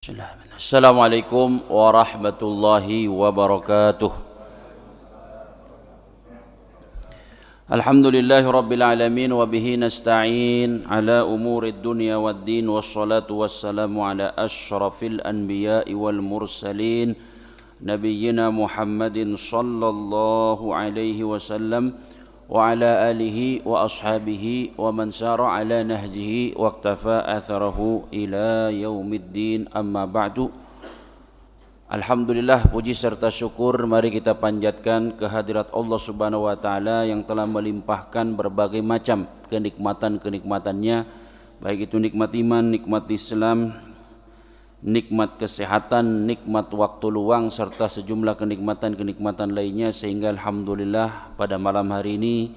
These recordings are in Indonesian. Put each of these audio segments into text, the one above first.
Assalamualaikum warahmatullahi wabarakatuh. Alhamdulillahi rabbil alamin wa bihi nasta'in ala umurid dunya waddin wassalatu wassalamu ala asyrafil anbiya'i wal mursalin nabiyyina Muhammadin sallallahu alaihi wasallam wa ala alihi wa ashabihi wa man sara ala nahjihi wa iktafa atharahu ila yaumiddin, amma ba'du. Alhamdulillah, puji serta syukur mari kita panjatkan kehadirat Allah Subhanahu wa taala yang telah melimpahkan berbagai macam kenikmatan-kenikmatannya, baik itu nikmat iman, nikmat Islam, nikmat kesehatan, nikmat waktu luang, serta sejumlah kenikmatan-kenikmatan lainnya, sehingga alhamdulillah pada malam hari ini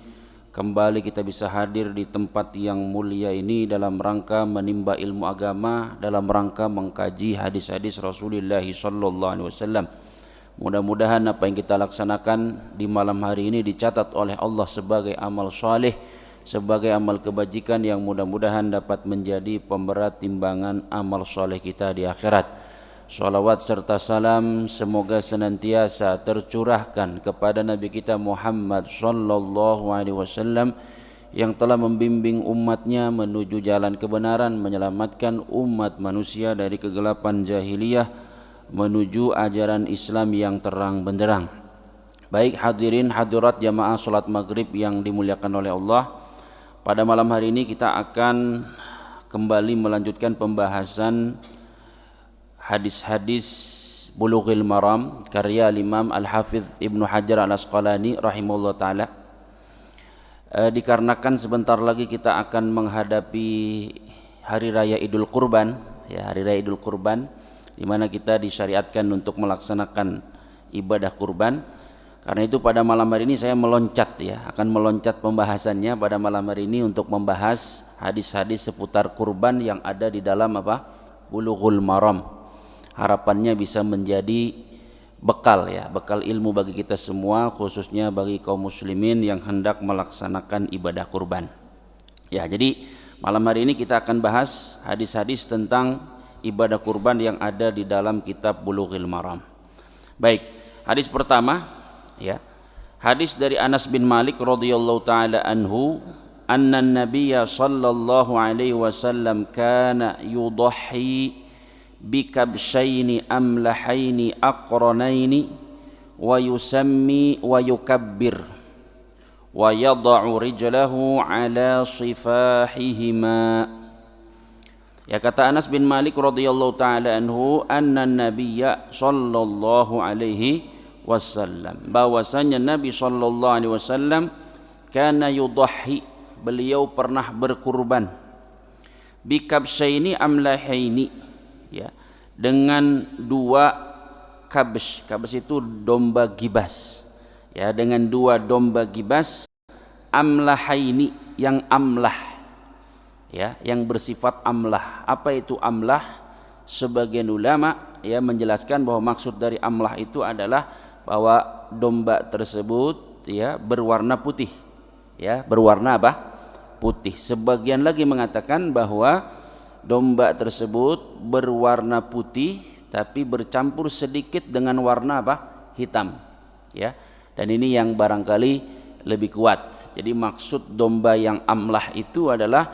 kembali kita bisa hadir di tempat yang mulia ini dalam rangka menimba ilmu agama, dalam rangka mengkaji hadis-hadis Rasulullah sallallahu alaihi wasallam. Mudah-mudahan apa yang kita laksanakan di malam hari ini dicatat oleh Allah sebagai amal saleh, sebagai amal kebajikan yang mudah-mudahan dapat menjadi pemberat timbangan amal soleh kita di akhirat. Salawat serta salam semoga senantiasa tercurahkan kepada Nabi kita Muhammad sallallahu alaihi wasallam yang telah membimbing umatnya menuju jalan kebenaran, menyelamatkan umat manusia dari kegelapan jahiliyah menuju ajaran Islam yang terang benderang. Baik hadirin hadirat jamaah salat maghrib yang dimuliakan oleh Allah, pada malam hari ini kita akan kembali melanjutkan pembahasan hadis-hadis Bulughul Maram karya Imam Al-Hafidz Ibnu Hajar Al-Asqalani rahimahullah ta'ala. Dikarenakan sebentar lagi kita akan menghadapi Hari Raya Idul Kurban, ya, Hari Raya Idul Kurban, di mana kita disyariatkan untuk melaksanakan ibadah kurban. Karena itu pada malam hari ini saya meloncat, ya, akan meloncat pembahasannya pada malam hari ini untuk membahas hadis-hadis seputar kurban yang ada di dalam Bulughul Maram. Harapannya bisa menjadi bekal, ya, bekal ilmu bagi kita semua, khususnya bagi kaum muslimin yang hendak melaksanakan ibadah kurban. Ya, jadi malam hari ini kita akan bahas hadis-hadis tentang ibadah kurban yang ada di dalam kitab Bulughul Maram. Baik, hadis pertama, ya, hadis dari Anas bin Malik radhiyallahu taala anhu, anna nabiyya sallallahu alaihi wasallam kana yudahhi bikabshaini amlahaini aqranaini wa yusammi wa yukabbir wa yada'u rijlahu ala sifahihima. Ya, kata Anas bin Malik radhiyallahu taala anhu, anna nabiyya sallallahu alaihi wasallam, bahwasanya Nabi sallallahu alaihi wasallam kana yudahhi, beliau pernah berkurban, bikabshaini amlahaini, ya, dengan dua kabsh. Kabsh itu domba gibas, ya, dengan dua domba gibas, amlahaini, yang amlah, ya, yang bersifat amlah. Apa itu amlah? Sebagian ulama, ya, menjelaskan bahwa maksud dari amlah itu adalah bahwa domba tersebut, ya, berwarna putih, ya, berwarna apa? Putih. Sebagian lagi mengatakan bahwa domba tersebut berwarna putih tapi bercampur sedikit dengan warna apa? Hitam, ya. Dan ini yang barangkali lebih kuat. Jadi maksud domba yang amlah itu adalah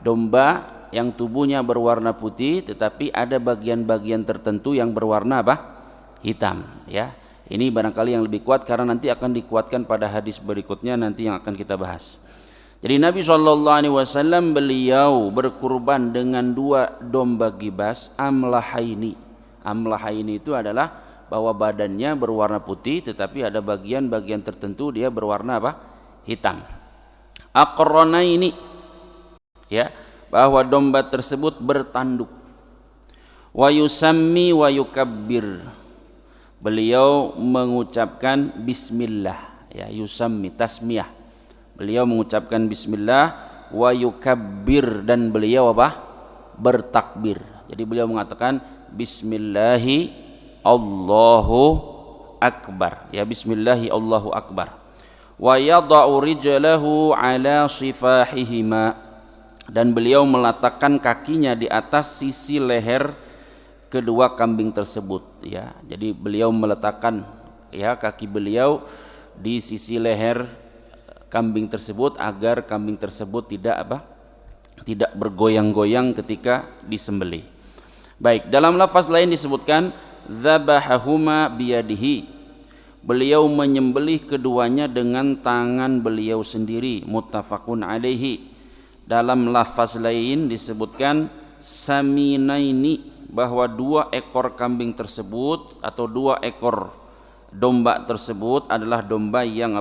domba yang tubuhnya berwarna putih tetapi ada bagian-bagian tertentu yang berwarna apa? Hitam, ya. Ini barangkali yang lebih kuat karena nanti akan dikuatkan pada hadis berikutnya nanti yang akan kita bahas. Jadi Nabi SAW beliau berkurban dengan dua domba gibas amlahaini. Amlahaini itu adalah bahwa badannya berwarna putih tetapi ada bagian-bagian tertentu dia berwarna apa? Hitam. Aqranaini, ya, bahwa domba tersebut bertanduk. Wa yusammi wa yukabbir, beliau mengucapkan bismillah, ya, yusammi, tasmiyah, beliau mengucapkan bismillah, wa yukabbir, dan beliau apa? Bertakbir. Jadi beliau mengatakan bismillahi Allahu akbar, ya, bismillahi Allahu akbar. Wa yada'u rijlahu ala sifahihima, dan beliau meletakkan kakinya di atas sisi leher kedua kambing tersebut, ya. Jadi beliau meletakkan ya kaki beliau di sisi leher kambing tersebut agar kambing tersebut tidak bergoyang-goyang ketika disembelih. Baik, dalam lafaz lain disebutkan dzabahahuma biyadihi, beliau menyembelih keduanya dengan tangan beliau sendiri, muttafaqun alaihi. Dalam lafaz lain disebutkan saminaini, bahwa dua ekor kambing tersebut atau dua ekor domba tersebut adalah domba yang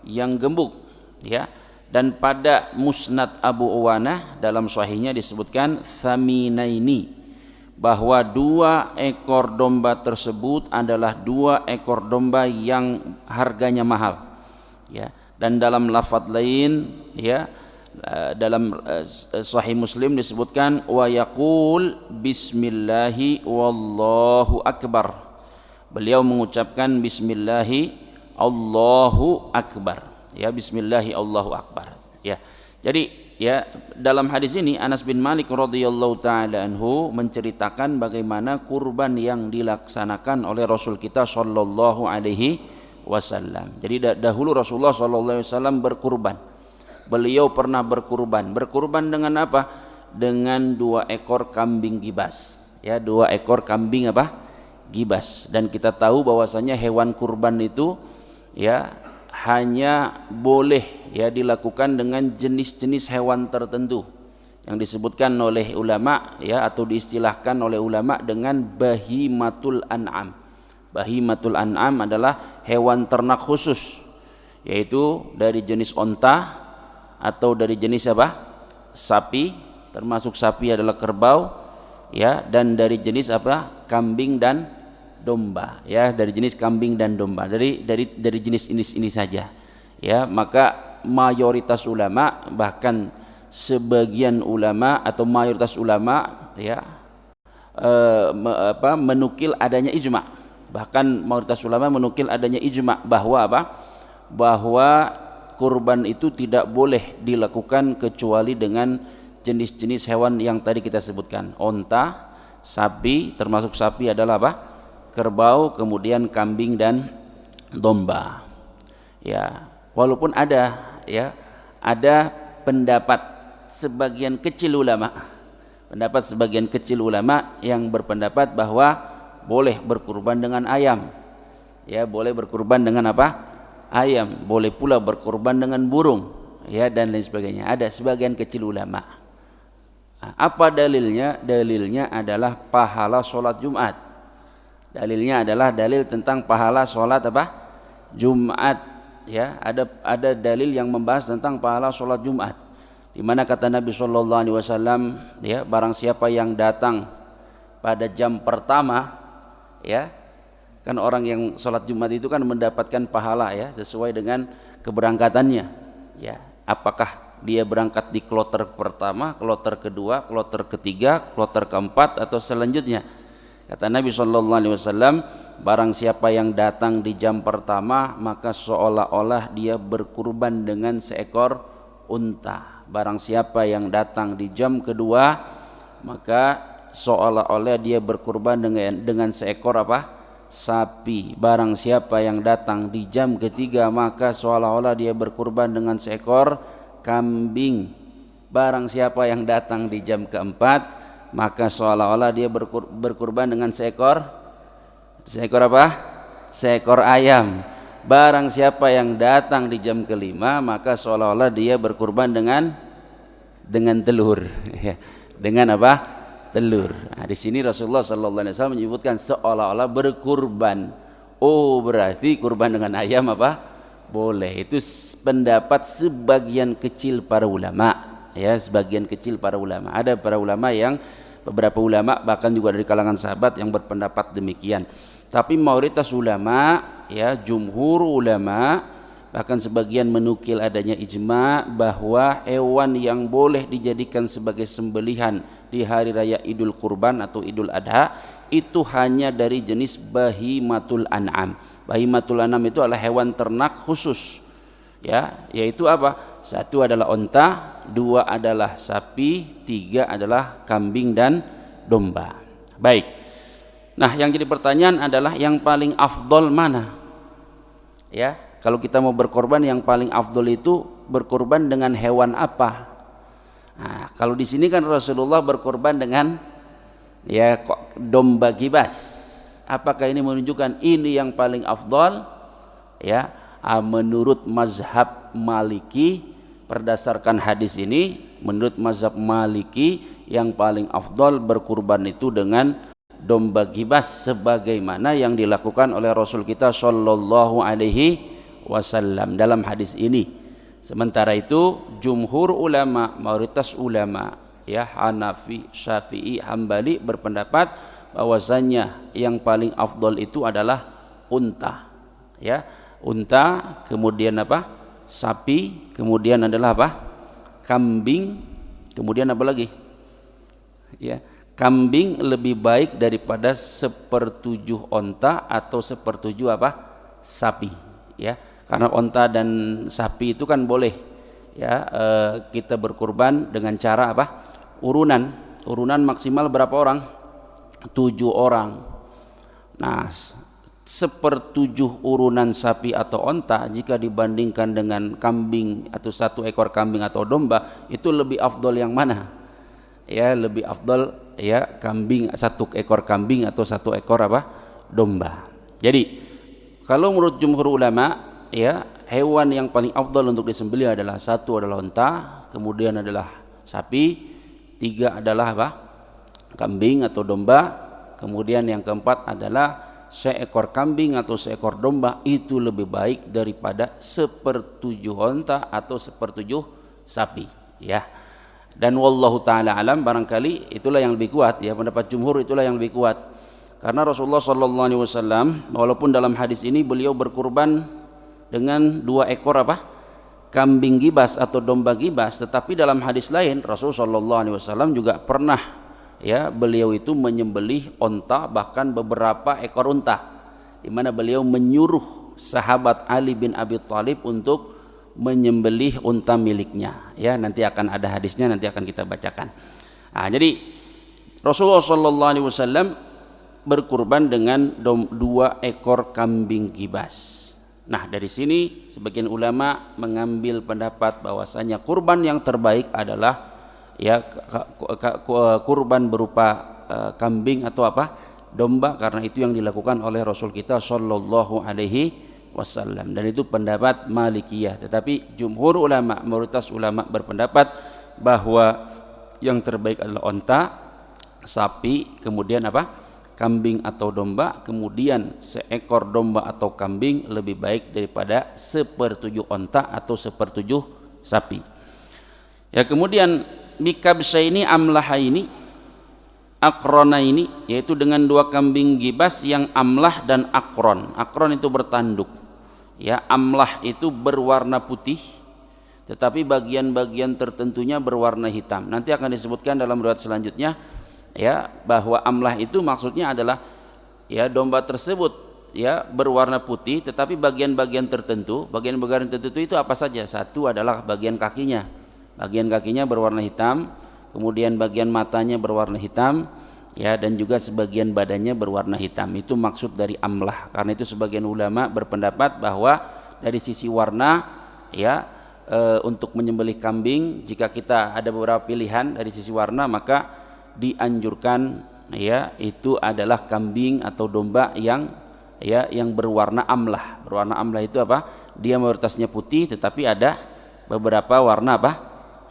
yang gembuk, ya. Dan pada musnad Abu Uwanah dalam sahihnya disebutkan saminaini, bahwa dua ekor domba tersebut adalah dua ekor domba yang harganya mahal, ya. Dan dalam lafaz lain, ya, dalam Sahih Muslim disebutkan wa yaqul bismillahi wallahu akbar, beliau mengucapkan bismillahi Allahu akbar, ya, bismillahi Allahu akbar, ya. Jadi ya, dalam hadis ini Anas bin Malik radhiyallahu taala anhu menceritakan bagaimana kurban yang dilaksanakan oleh Rasul kita sallallahu alaihi wasallam. Jadi dahulu Rasulullah sallallahu alaihi wasallam berkurban. Beliau pernah berkurban dengan apa? Dengan dua ekor kambing gibas, ya, dua ekor kambing gibas. Dan kita tahu bahwasanya hewan kurban itu, ya, hanya boleh, ya, dilakukan dengan jenis-jenis hewan tertentu yang disebutkan oleh ulama, ya, atau diistilahkan oleh ulama dengan bahimatul an'am. Bahimatul an'am adalah hewan ternak khusus, yaitu dari jenis onta atau dari jenis sapi, termasuk sapi adalah kerbau, ya, dan dari jenis kambing dan domba, ya, dari jenis kambing dan domba, dari jenis ini saja, ya. Maka mayoritas ulama, bahkan sebagian ulama atau mayoritas ulama, ya, menukil adanya ijma, bahkan mayoritas ulama menukil adanya ijma bahwa kurban itu tidak boleh dilakukan kecuali dengan jenis-jenis hewan yang tadi kita sebutkan, onta, sapi, termasuk sapi adalah kerbau, kemudian kambing dan domba, ya. Walaupun ada pendapat sebagian kecil ulama yang berpendapat bahwa boleh berkurban dengan ayam, ya, boleh berkurban dengan ayam, boleh pula berkurban dengan burung, ya, dan lain sebagainya. Ada sebagian kecil ulama. Apa dalilnya? Dalilnya adalah pahala sholat Jumat. Dalilnya adalah dalil tentang pahala sholat Jumat, ya. Ada dalil yang membahas tentang pahala sholat Jumat, di mana kata Nabi sallallahu alaihi wasallam, ya, barang siapa yang datang pada jam pertama, ya, kan orang yang sholat Jumat itu kan mendapatkan pahala, ya, sesuai dengan keberangkatannya, ya. Apakah dia berangkat di kloter pertama, kloter kedua, kloter ketiga, kloter keempat, atau selanjutnya? Kata Nabi sallallahu alaihi wasallam, barang siapa yang datang di jam pertama, maka seolah-olah dia berkurban dengan seekor unta. Barang siapa yang datang di jam kedua, maka seolah-olah dia berkurban dengan seekor sapi. Barang siapa yang datang di jam ketiga, maka seolah-olah dia berkurban dengan seekor kambing. Barang siapa yang datang di jam keempat, maka seolah-olah dia berkurban dengan seekor seekor ayam. Barang siapa yang datang di jam kelima, maka seolah-olah dia berkurban dengan telur, ya. Dengan telur. Nah, di sini Rasulullah sallallahu alaihi wasallam menyebutkan seolah-olah berkurban. Oh, berarti kurban dengan ayam boleh. Itu pendapat sebagian kecil para ulama, ya, sebagian kecil para ulama. Ada para ulama beberapa ulama bahkan juga dari kalangan sahabat yang berpendapat demikian. Tapi mayoritas ulama, ya, jumhur ulama, bahkan sebagian menukil adanya ijma bahwa hewan yang boleh dijadikan sebagai sembelihan di hari raya Idul Kurban atau Idul Adha itu hanya dari jenis bahimatul an'am. Bahimatul an'am itu adalah hewan ternak khusus, ya, yaitu satu adalah onta, dua adalah sapi, tiga adalah kambing dan domba. Baik, Nah, yang jadi pertanyaan adalah yang paling afdol mana? Ya, kalau kita mau berkorban, yang paling afdol itu berkorban dengan hewan apa? Nah, kalau di sini kan Rasulullah berkorban dengan ya domba gibas. Apakah ini menunjukkan ini yang paling afdol? Ya, menurut mazhab Maliki, berdasarkan hadis ini, menurut mazhab Maliki yang paling afdol berkurban itu dengan domba gibas, sebagaimana yang dilakukan oleh Rasul kita Shallallahu Alaihi Wasallam dalam hadis ini. Sementara itu jumhur ulama, mayoritas ulama ya Hanafi, Syafi'i, Hambali berpendapat bahwasanya yang paling afdol itu adalah unta, ya unta, kemudian apa, sapi, kemudian adalah apa, kambing, kemudian apa lagi, ya kambing lebih baik daripada 1/7 onta atau 1/7 apa, sapi, ya karena onta dan sapi itu kan boleh ya kita berkurban dengan cara apa, urunan maksimal berapa orang, 7 orang. Nah 1/7 urunan sapi atau onta jika dibandingkan dengan kambing atau 1 ekor kambing atau domba, itu lebih afdol yang mana? Ya lebih afdol ya kambing, 1 ekor kambing atau 1 ekor apa, domba. Jadi kalau menurut jumhur ulama ya hewan yang paling afdol untuk disembelih adalah 1 adalah onta, kemudian adalah sapi, 3 adalah apa, kambing atau domba, kemudian yang keempat adalah seekor kambing atau seekor domba. Itu lebih baik daripada 1/7 onta atau 1/7 sapi, ya. Dan wallahu taala alam, barangkali itulah yang lebih kuat ya, pendapat jumhur itulah yang lebih kuat, karena Rasulullah sallallahu alaihi wasallam walaupun dalam hadis ini beliau berkurban dengan 2 ekor apa, kambing gibas atau domba gibas, tetapi dalam hadis lain Rasulullah sallallahu alaihi wasallam juga pernah ya beliau itu menyembelih onta, bahkan beberapa ekor unta, di mana beliau menyuruh sahabat Ali bin Abi Thalib untuk menyembelih unta miliknya, ya nanti akan ada hadisnya, nanti akan kita bacakan. Nah, jadi Rasulullah sallallahu alaihi wasallam berkurban dengan 2 ekor kambing gibas. Nah, dari sini sebagian ulama mengambil pendapat bahwasanya kurban yang terbaik adalah ya kurban berupa kambing atau apa, domba, karena itu yang dilakukan oleh Rasul kita sallallahu alaihi wasallam, dan itu pendapat Malikiyah. Tetapi jumhur ulama, mayoritas ulama berpendapat bahwa yang terbaik adalah onta, sapi, kemudian apa, kambing atau domba, kemudian seekor domba atau kambing lebih baik daripada 1/7 onta atau 1/7 sapi. Ya, kemudian mikabsyaini amlahaini akrona ini, yaitu dengan 2 kambing gibas yang amlah dan akron. Akron itu bertanduk, ya amlah itu berwarna putih tetapi bagian-bagian tertentunya berwarna hitam. Nanti akan disebutkan dalam riwayat selanjutnya ya bahwa amlah itu maksudnya adalah ya domba tersebut ya berwarna putih tetapi bagian-bagian tertentu itu apa saja? 1 adalah bagian kakinya berwarna hitam, kemudian bagian matanya berwarna hitam, ya dan juga sebagian badannya berwarna hitam. Itu maksud dari amlah. Karena itu sebagian ulama berpendapat bahwa dari sisi warna ya untuk menyembelih kambing, jika kita ada beberapa pilihan dari sisi warna, maka dianjurkan ya itu adalah kambing atau domba yang ya yang berwarna amlah. Berwarna amlah itu apa? Dia mayoritasnya putih tetapi ada beberapa warna apa?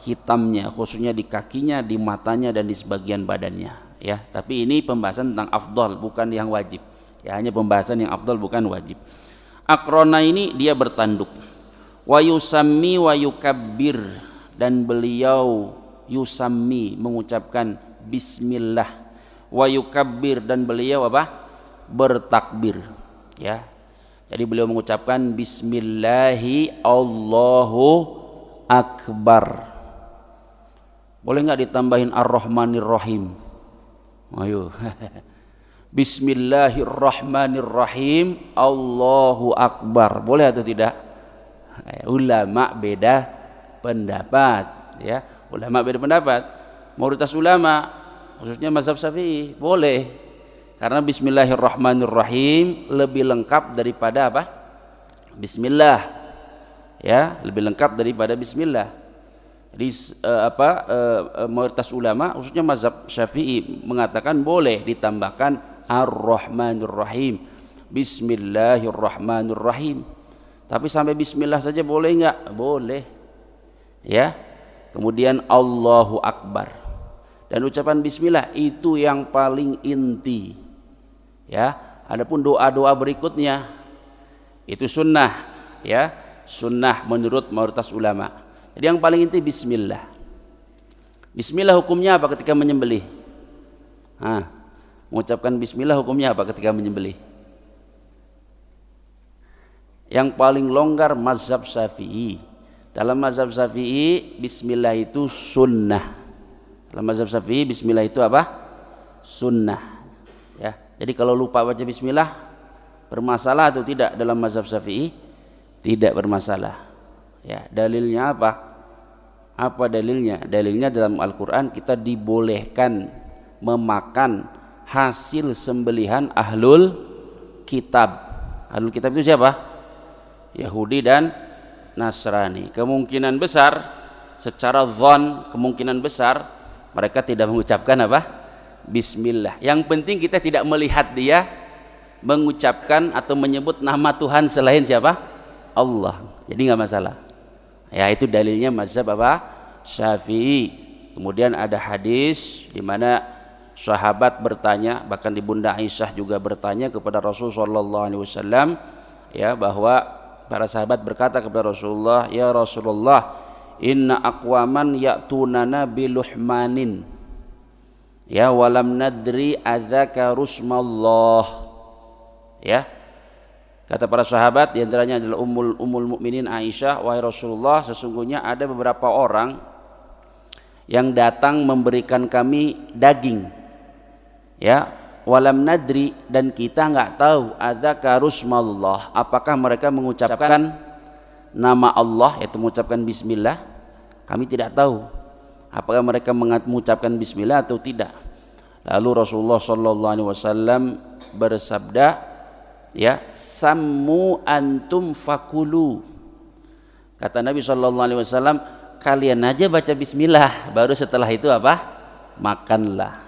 Hitamnya, khususnya di kakinya, di matanya dan di sebagian badannya, ya. Tapi ini pembahasan tentang afdol, bukan yang wajib. Ya, hanya pembahasan yang afdol, bukan wajib. Akrona ini dia bertanduk. Wa yusammi wa yukabbir, dan beliau yusammi mengucapkan bismillah, wa yukabbir dan beliau apa? Bertakbir, ya. Jadi beliau mengucapkan bismillahi Allahu akbar. Boleh nggak ditambahin ar-Rahmanir Rahim? Ayo. Bismillahirrahmanirrahim Allahu akbar. Boleh atau tidak? Ulama beda pendapat, ya. Ulama beda pendapat. Mayoritas ulama khususnya mazhab Syafi'i boleh. Karena bismillahirrahmanirrahim lebih lengkap daripada apa? Bismillah. Ya, lebih lengkap daripada bismillah. Jadi mayoritas ulama khususnya mazhab Syafi'i mengatakan boleh ditambahkan Ar-Rahmanir-Rahim, Bismillahirrahmanirrahim. Tapi sampai bismillah saja boleh enggak? Boleh. Ya. Kemudian Allahu Akbar. Dan ucapan bismillah itu yang paling inti. Ya, adapun doa-doa berikutnya itu sunnah, ya, sunnah menurut mayoritas ulama. Jadi yang paling inti bismillah. Bismillah hukumnya apa ketika menyembelih? Mengucapkan bismillah hukumnya apa ketika menyembelih? Yang paling longgar mazhab Syafi'i. Dalam mazhab Syafi'i bismillah itu sunnah. Dalam mazhab Syafi'i bismillah itu apa? Sunnah. Ya. Jadi kalau lupa baca bismillah bermasalah atau tidak dalam mazhab Syafi'i? Tidak bermasalah. Ya, dalilnya apa? Apa dalilnya? Dalilnya dalam Al-Qur'an kita dibolehkan memakan hasil sembelihan ahlul kitab. Ahlul kitab itu siapa? Yahudi dan Nasrani. Kemungkinan besar secara dzan, kemungkinan besar mereka tidak mengucapkan apa? Bismillah. Yang penting kita tidak melihat dia mengucapkan atau menyebut nama Tuhan selain siapa? Allah. Jadi nggak masalah. Ya, itu dalilnya mazhab apa? Syafi'i. Kemudian ada hadis di mana sahabat bertanya, bahkan Ibunda Aisyah juga bertanya kepada Rasulullah sallallahu alaihi wasallam, ya, bahwa para sahabat berkata kepada Rasulullah, "Ya Rasulullah, inna aqwaman ya'tunana biluhmanin, ya, walam nadri adzaka rusmallah." Ya, kata para sahabat, di antaranya adalah ummul mukminin Aisyah, "Wahai Rasulullah, sesungguhnya ada beberapa orang yang datang memberikan kami daging, ya, walam nadri, dan kita nggak tahu adzaka rusmallah, apakah mereka mengucapkan nama Allah, yaitu mengucapkan bismillah. Kami tidak tahu apakah mereka mengucapkan bismillah atau tidak." Lalu Rasulullah sallallahu alaihi wasallam bersabda, ya, "Sammu antum fakulu." Kata Nabi sallallahu alaihi wasallam, kalian aja baca bismillah, baru setelah itu apa? Makanlah.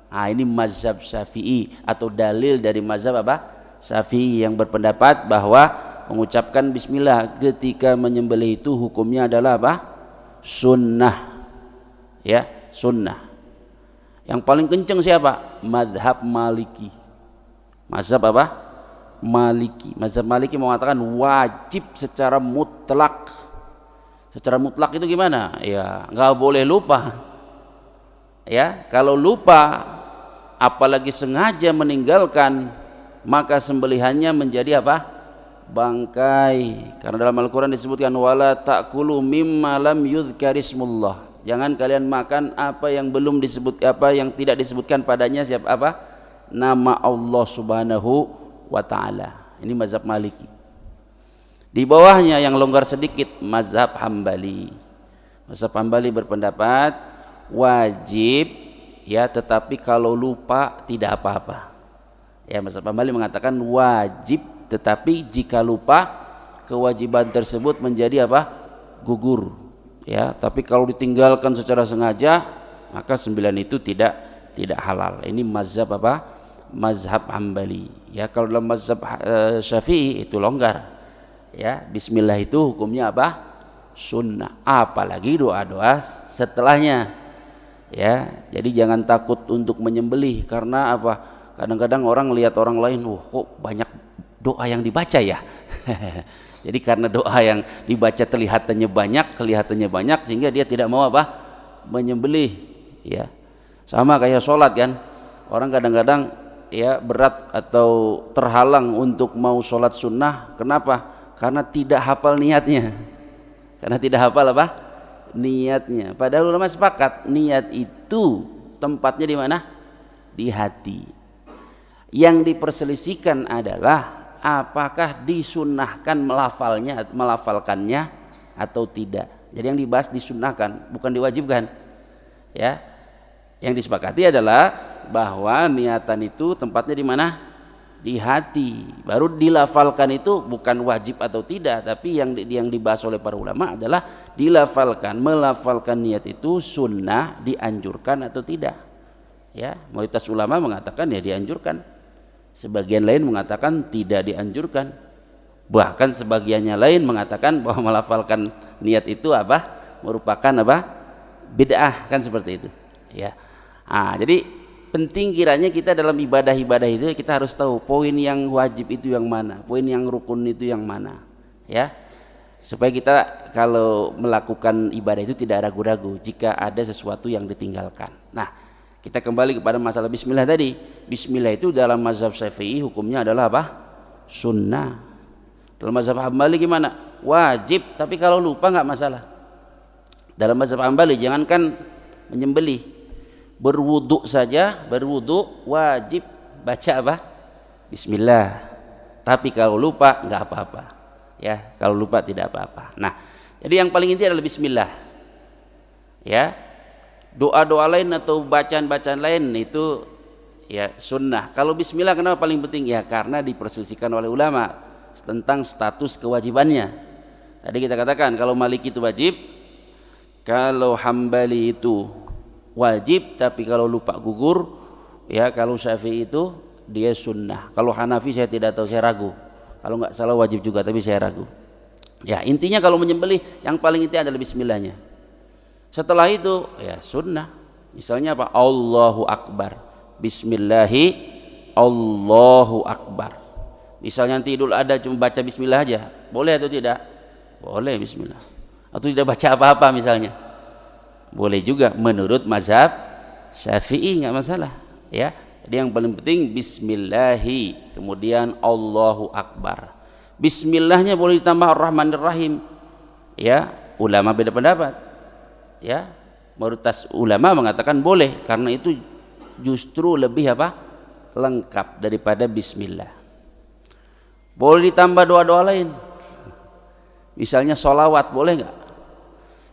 Ini mazhab Syafi'i atau dalil dari mazhab apa? Syafi'i yang berpendapat bahwa mengucapkan bismillah ketika menyembelih itu hukumnya adalah apa? Sunnah. Ya, sunnah. Yang paling kenceng siapa? Mazhab Maliki. Mazhab apa? Maliki. Mazhab Maliki mengatakan wajib secara mutlak. Secara mutlak itu gimana? Ya, nggak boleh lupa. Ya, kalau lupa, apalagi sengaja meninggalkan, maka sembelihannya menjadi apa? Bangkai. Karena dalam Al-Quran disebutkan wala ta'kulu mimma lam yudhkarismullah. Jangan kalian makan apa yang belum disebut, apa yang tidak disebutkan padanya siapa apa? Nama Allah Subhanahu wa ta'ala. Ini mazhab Maliki. Di bawahnya yang longgar sedikit mazhab Hambali. Mazhab Hambali berpendapat wajib, ya, tetapi kalau lupa tidak apa-apa. Ya, mazhab Hambali mengatakan wajib, tetapi jika lupa kewajiban tersebut menjadi apa? Gugur. Ya, tapi kalau ditinggalkan secara sengaja maka sembilan itu tidak halal. Ini mazhab apa? Mazhab Hambali. Ya, kalau dalam mazhab Syafi'i itu longgar. Ya, bismillah itu hukumnya apa? Sunnah. Apalagi doa-doa setelahnya. Ya, jadi jangan takut untuk menyembelih, karena apa? Kadang-kadang orang lihat orang lain, kok banyak doa yang dibaca ya. Jadi karena doa yang dibaca kelihatannya banyak sehingga dia tidak mau apa? Menyembelih. Ya, sama kayak sholat kan, orang kadang-kadang ya berat atau terhalang untuk mau sholat sunnah. Kenapa? Karena tidak hafal niatnya. Karena tidak hafal apa? Niatnya. Padahal ulama sepakat niat itu tempatnya di mana? Di hati. Yang diperselisihkan adalah apakah disunnahkan melafalkannya atau tidak. Jadi yang dibahas disunnahkan, bukan diwajibkan. Ya. Yang disepakati adalah bahwa niatan itu tempatnya di mana? Di hati. Baru dilafalkan itu bukan wajib atau tidak, tapi yang dibahas oleh para ulama adalah dilafalkan. Melafalkan niat itu sunnah, dianjurkan atau tidak. Ya, mayoritas ulama mengatakan ya dianjurkan. Sebagian lain mengatakan tidak dianjurkan. Bahkan sebagiannya lain mengatakan bahwa melafalkan niat itu apa? Merupakan apa? Bid'ah, kan seperti itu. Ya. Jadi penting kiranya kita dalam ibadah-ibadah itu kita harus tahu poin yang wajib itu yang mana, poin yang rukun itu yang mana, ya, supaya kita kalau melakukan ibadah itu tidak ragu-ragu jika ada sesuatu yang ditinggalkan. Nah, kita kembali kepada masalah bismillah tadi. Bismillah itu dalam mazhab Syafi'i hukumnya adalah apa? Sunnah. Dalam mazhab Hambali gimana? Wajib, tapi kalau lupa nggak masalah. Dalam mazhab Hambali jangankan menyembelih, berwudu saja, berwudu wajib baca apa? Bismillah. Tapi kalau lupa nggak apa-apa, ya. Kalau lupa tidak apa-apa. Nah, jadi yang paling inti adalah bismillah. Ya, doa-doa lain atau bacaan-bacaan lain itu ya sunnah. Kalau bismillah kenapa paling penting? Ya karena diperselisihkan oleh ulama tentang status kewajibannya. Tadi kita katakan kalau Maliki itu wajib, kalau Hambali itu wajib, tapi kalau lupa gugur, ya. Kalau Syafi'i itu dia sunnah. Kalau Hanafi saya tidak tahu, saya ragu. Kalau nggak salah wajib juga, tapi saya ragu. Ya, intinya kalau menyembelih yang paling inti adalah bismillahnya. Setelah itu ya sunnah. Misalnya apa? Allahu Akbar. Bismillahi Allahu Akbar. Misalnya nanti Idul Adha cuma baca bismillah aja, boleh atau tidak? Boleh bismillah. Atau tidak baca apa-apa misalnya, boleh juga menurut mazhab Syafi'i, nggak masalah, ya. Jadi yang paling penting bismillahi, kemudian Allahu Akbar. Bismillahnya boleh ditambah Ar-Rahmanir Rahim, ya. Ulama beda pendapat, ya. Mayoritas ulama mengatakan boleh karena itu justru lebih apa? Lengkap daripada bismillah. Boleh ditambah doa-doa lain, misalnya sholawat, boleh nggak?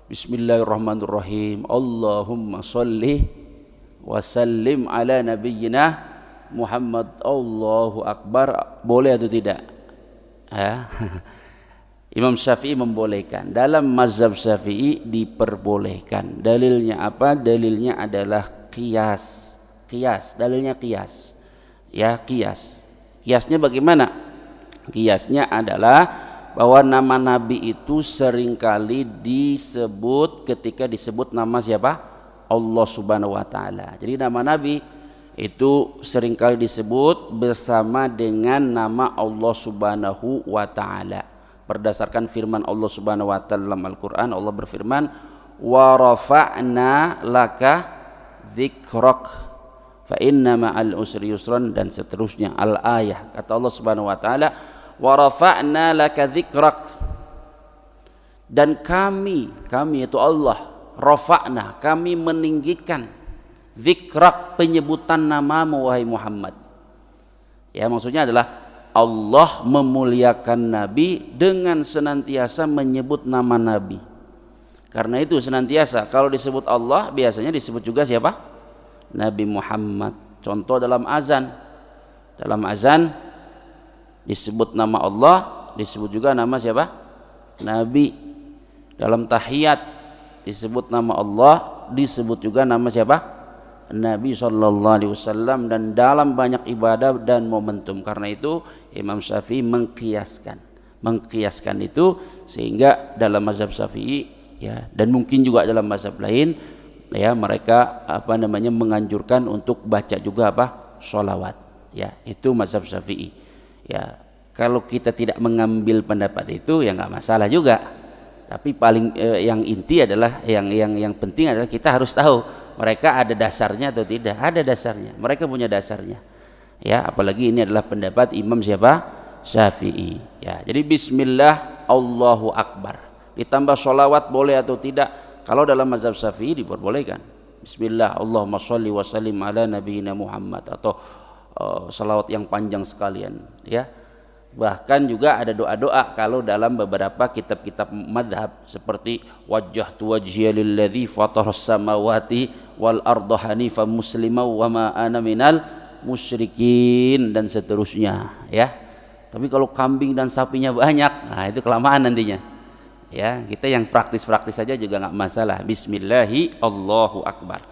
Bismillahirrahmanirrahim. Allahumma sholli wa sallim ala nabiyyina Muhammad. Allahu Akbar. Boleh atau tidak? Ya. Imam Syafi'i membolehkan. Dalam mazhab Syafi'i diperbolehkan. Dalilnya apa? Dalilnya adalah qiyas. Qiyas. Dalilnya qiyas. Ya, qiyas. Qiyasnya bagaimana? Qiyasnya adalah bahwa nama Nabi itu seringkali disebut ketika disebut nama siapa? Allah Subhanahu wa Ta'ala. Jadi nama Nabi itu seringkali disebut bersama dengan nama Allah Subhanahu wa Ta'ala. Berdasarkan firman Allah Subhanahu wa Ta'ala dalam Al-Quran, Allah berfirman, wa rafa'na laka dzikrak fa inna ma'al usri yusran, dan seterusnya al-ayah. Kata Allah Subhanahu wa Ta'ala, wa rafa'na laka dzikrak, dan kami itu Allah, rafa'na, kami meninggikan, dzikrak, penyebutan namamu wahai Muhammad. Ya, maksudnya adalah Allah memuliakan Nabi dengan senantiasa menyebut nama Nabi. Karena itu senantiasa kalau disebut Allah biasanya disebut juga siapa? Nabi Muhammad. Contoh dalam azan. Dalam azan disebut nama Allah, disebut juga nama siapa? Nabi. Dalam tahiyat disebut nama Allah, disebut juga nama siapa? Nabi sallallahu alaihi wasallam. Dan dalam banyak ibadah dan momentum. Karena itu Imam Syafi'i mengkiaskan itu, sehingga dalam mazhab Syafi'i, ya, dan mungkin juga dalam mazhab lain, ya, mereka menganjurkan untuk baca juga apa? Sholawat. Ya, itu mazhab Syafi'i. Ya, kalau kita tidak mengambil pendapat itu ya nggak masalah juga. Tapi paling yang inti adalah yang penting adalah kita harus tahu mereka ada dasarnya atau tidak. Ada dasarnya, mereka punya dasarnya, ya. Apalagi ini adalah pendapat Imam siapa? Syafi'i. Ya, jadi Bismillah Allahu Akbar ditambah sholawat boleh atau tidak? Kalau dalam mazhab Syafi'i diperbolehkan. Bismillah Allahumma sholli wa sallim ala nabiyyina Muhammad, atau salawat yang panjang sekalian, ya. Bahkan juga ada doa-doa kalau dalam beberapa kitab-kitab madhab seperti wajjahtu wajhiya lilladzi fataras samawati wal arda hanifan musliman wa ma ana minal musyrikin dan seterusnya ya. Tapi kalau kambing dan sapinya banyak, nah itu kelamaan nantinya. Ya, kita yang praktis-praktis saja juga nggak masalah. Bismillahi Allahu akbar.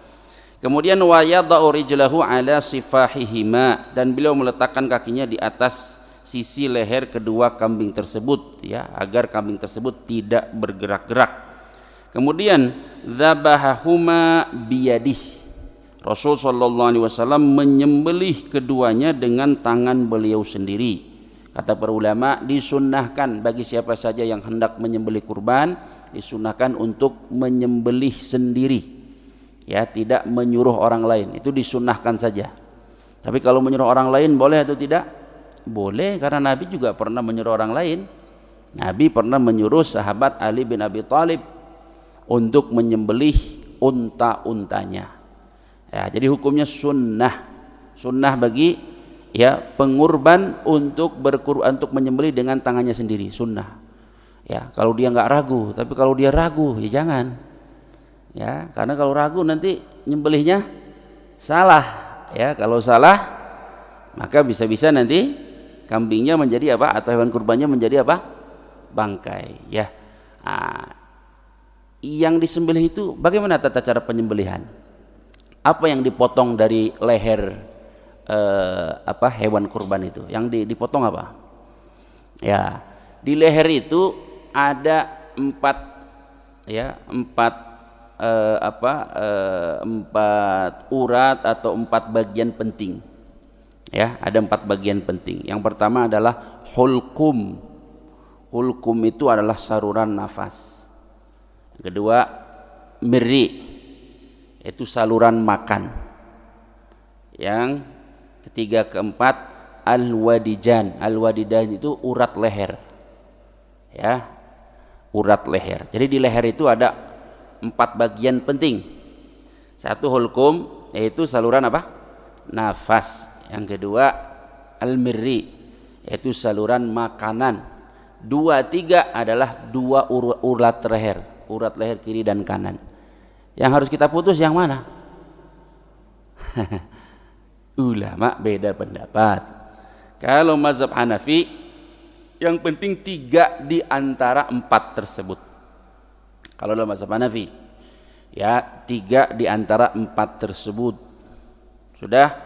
Kemudian wa yada'u rijlahu ala sifahihima, dan beliau meletakkan kakinya di atas sisi leher kedua kambing tersebut ya, agar kambing tersebut tidak bergerak-gerak. Kemudian dzabahahuma biyadih. Rasul sallallahu alaihi wasallam menyembelih keduanya dengan tangan beliau sendiri. Kata para ulama, disunnahkan bagi siapa saja yang hendak menyembelih kurban, disunnahkan untuk menyembelih sendiri ya, tidak menyuruh orang lain. Itu disunnahkan saja. Tapi kalau menyuruh orang lain boleh atau tidak? Boleh, karena Nabi juga pernah menyuruh orang lain. Nabi pernah menyuruh sahabat Ali bin Abi Thalib untuk menyembelih unta-untanya ya, jadi hukumnya sunnah bagi ya pengurban untuk menyembelih dengan tangannya sendiri, sunnah ya, kalau dia nggak ragu. Tapi kalau dia ragu ya jangan ya, karena kalau ragu nanti nyembelihnya salah ya. Kalau salah maka bisa-bisa nanti kambingnya menjadi apa, atau hewan kurbannya menjadi apa, bangkai ya. Yang disembelih itu bagaimana tata cara penyembelihan? Apa yang dipotong dari leher hewan kurban itu? Yang dipotong apa? Ya, di leher itu ada empat urat atau 4 bagian penting. Ya, ada 4 bagian penting. Yang pertama adalah hulqum. Hulqum itu adalah saluran nafas. Yang kedua mirri, itu saluran makan. Yang ketiga, keempat al-wadijan. Al-wadijan itu urat leher ya, urat leher. Jadi di leher itu ada 4 bagian penting. Satu hulqum, yaitu saluran apa, nafas. Yang kedua al-mirri, yaitu saluran makanan. 2, 3 adalah 2 urat leher, urat leher kiri dan kanan. Yang harus kita putus yang mana? Ulama beda pendapat. Kalau mazhab Hanafi, yang penting 3 di antara 4 tersebut. Kalau dalam mazhab Hanafi ya, 3 di antara 4 tersebut. Sudah.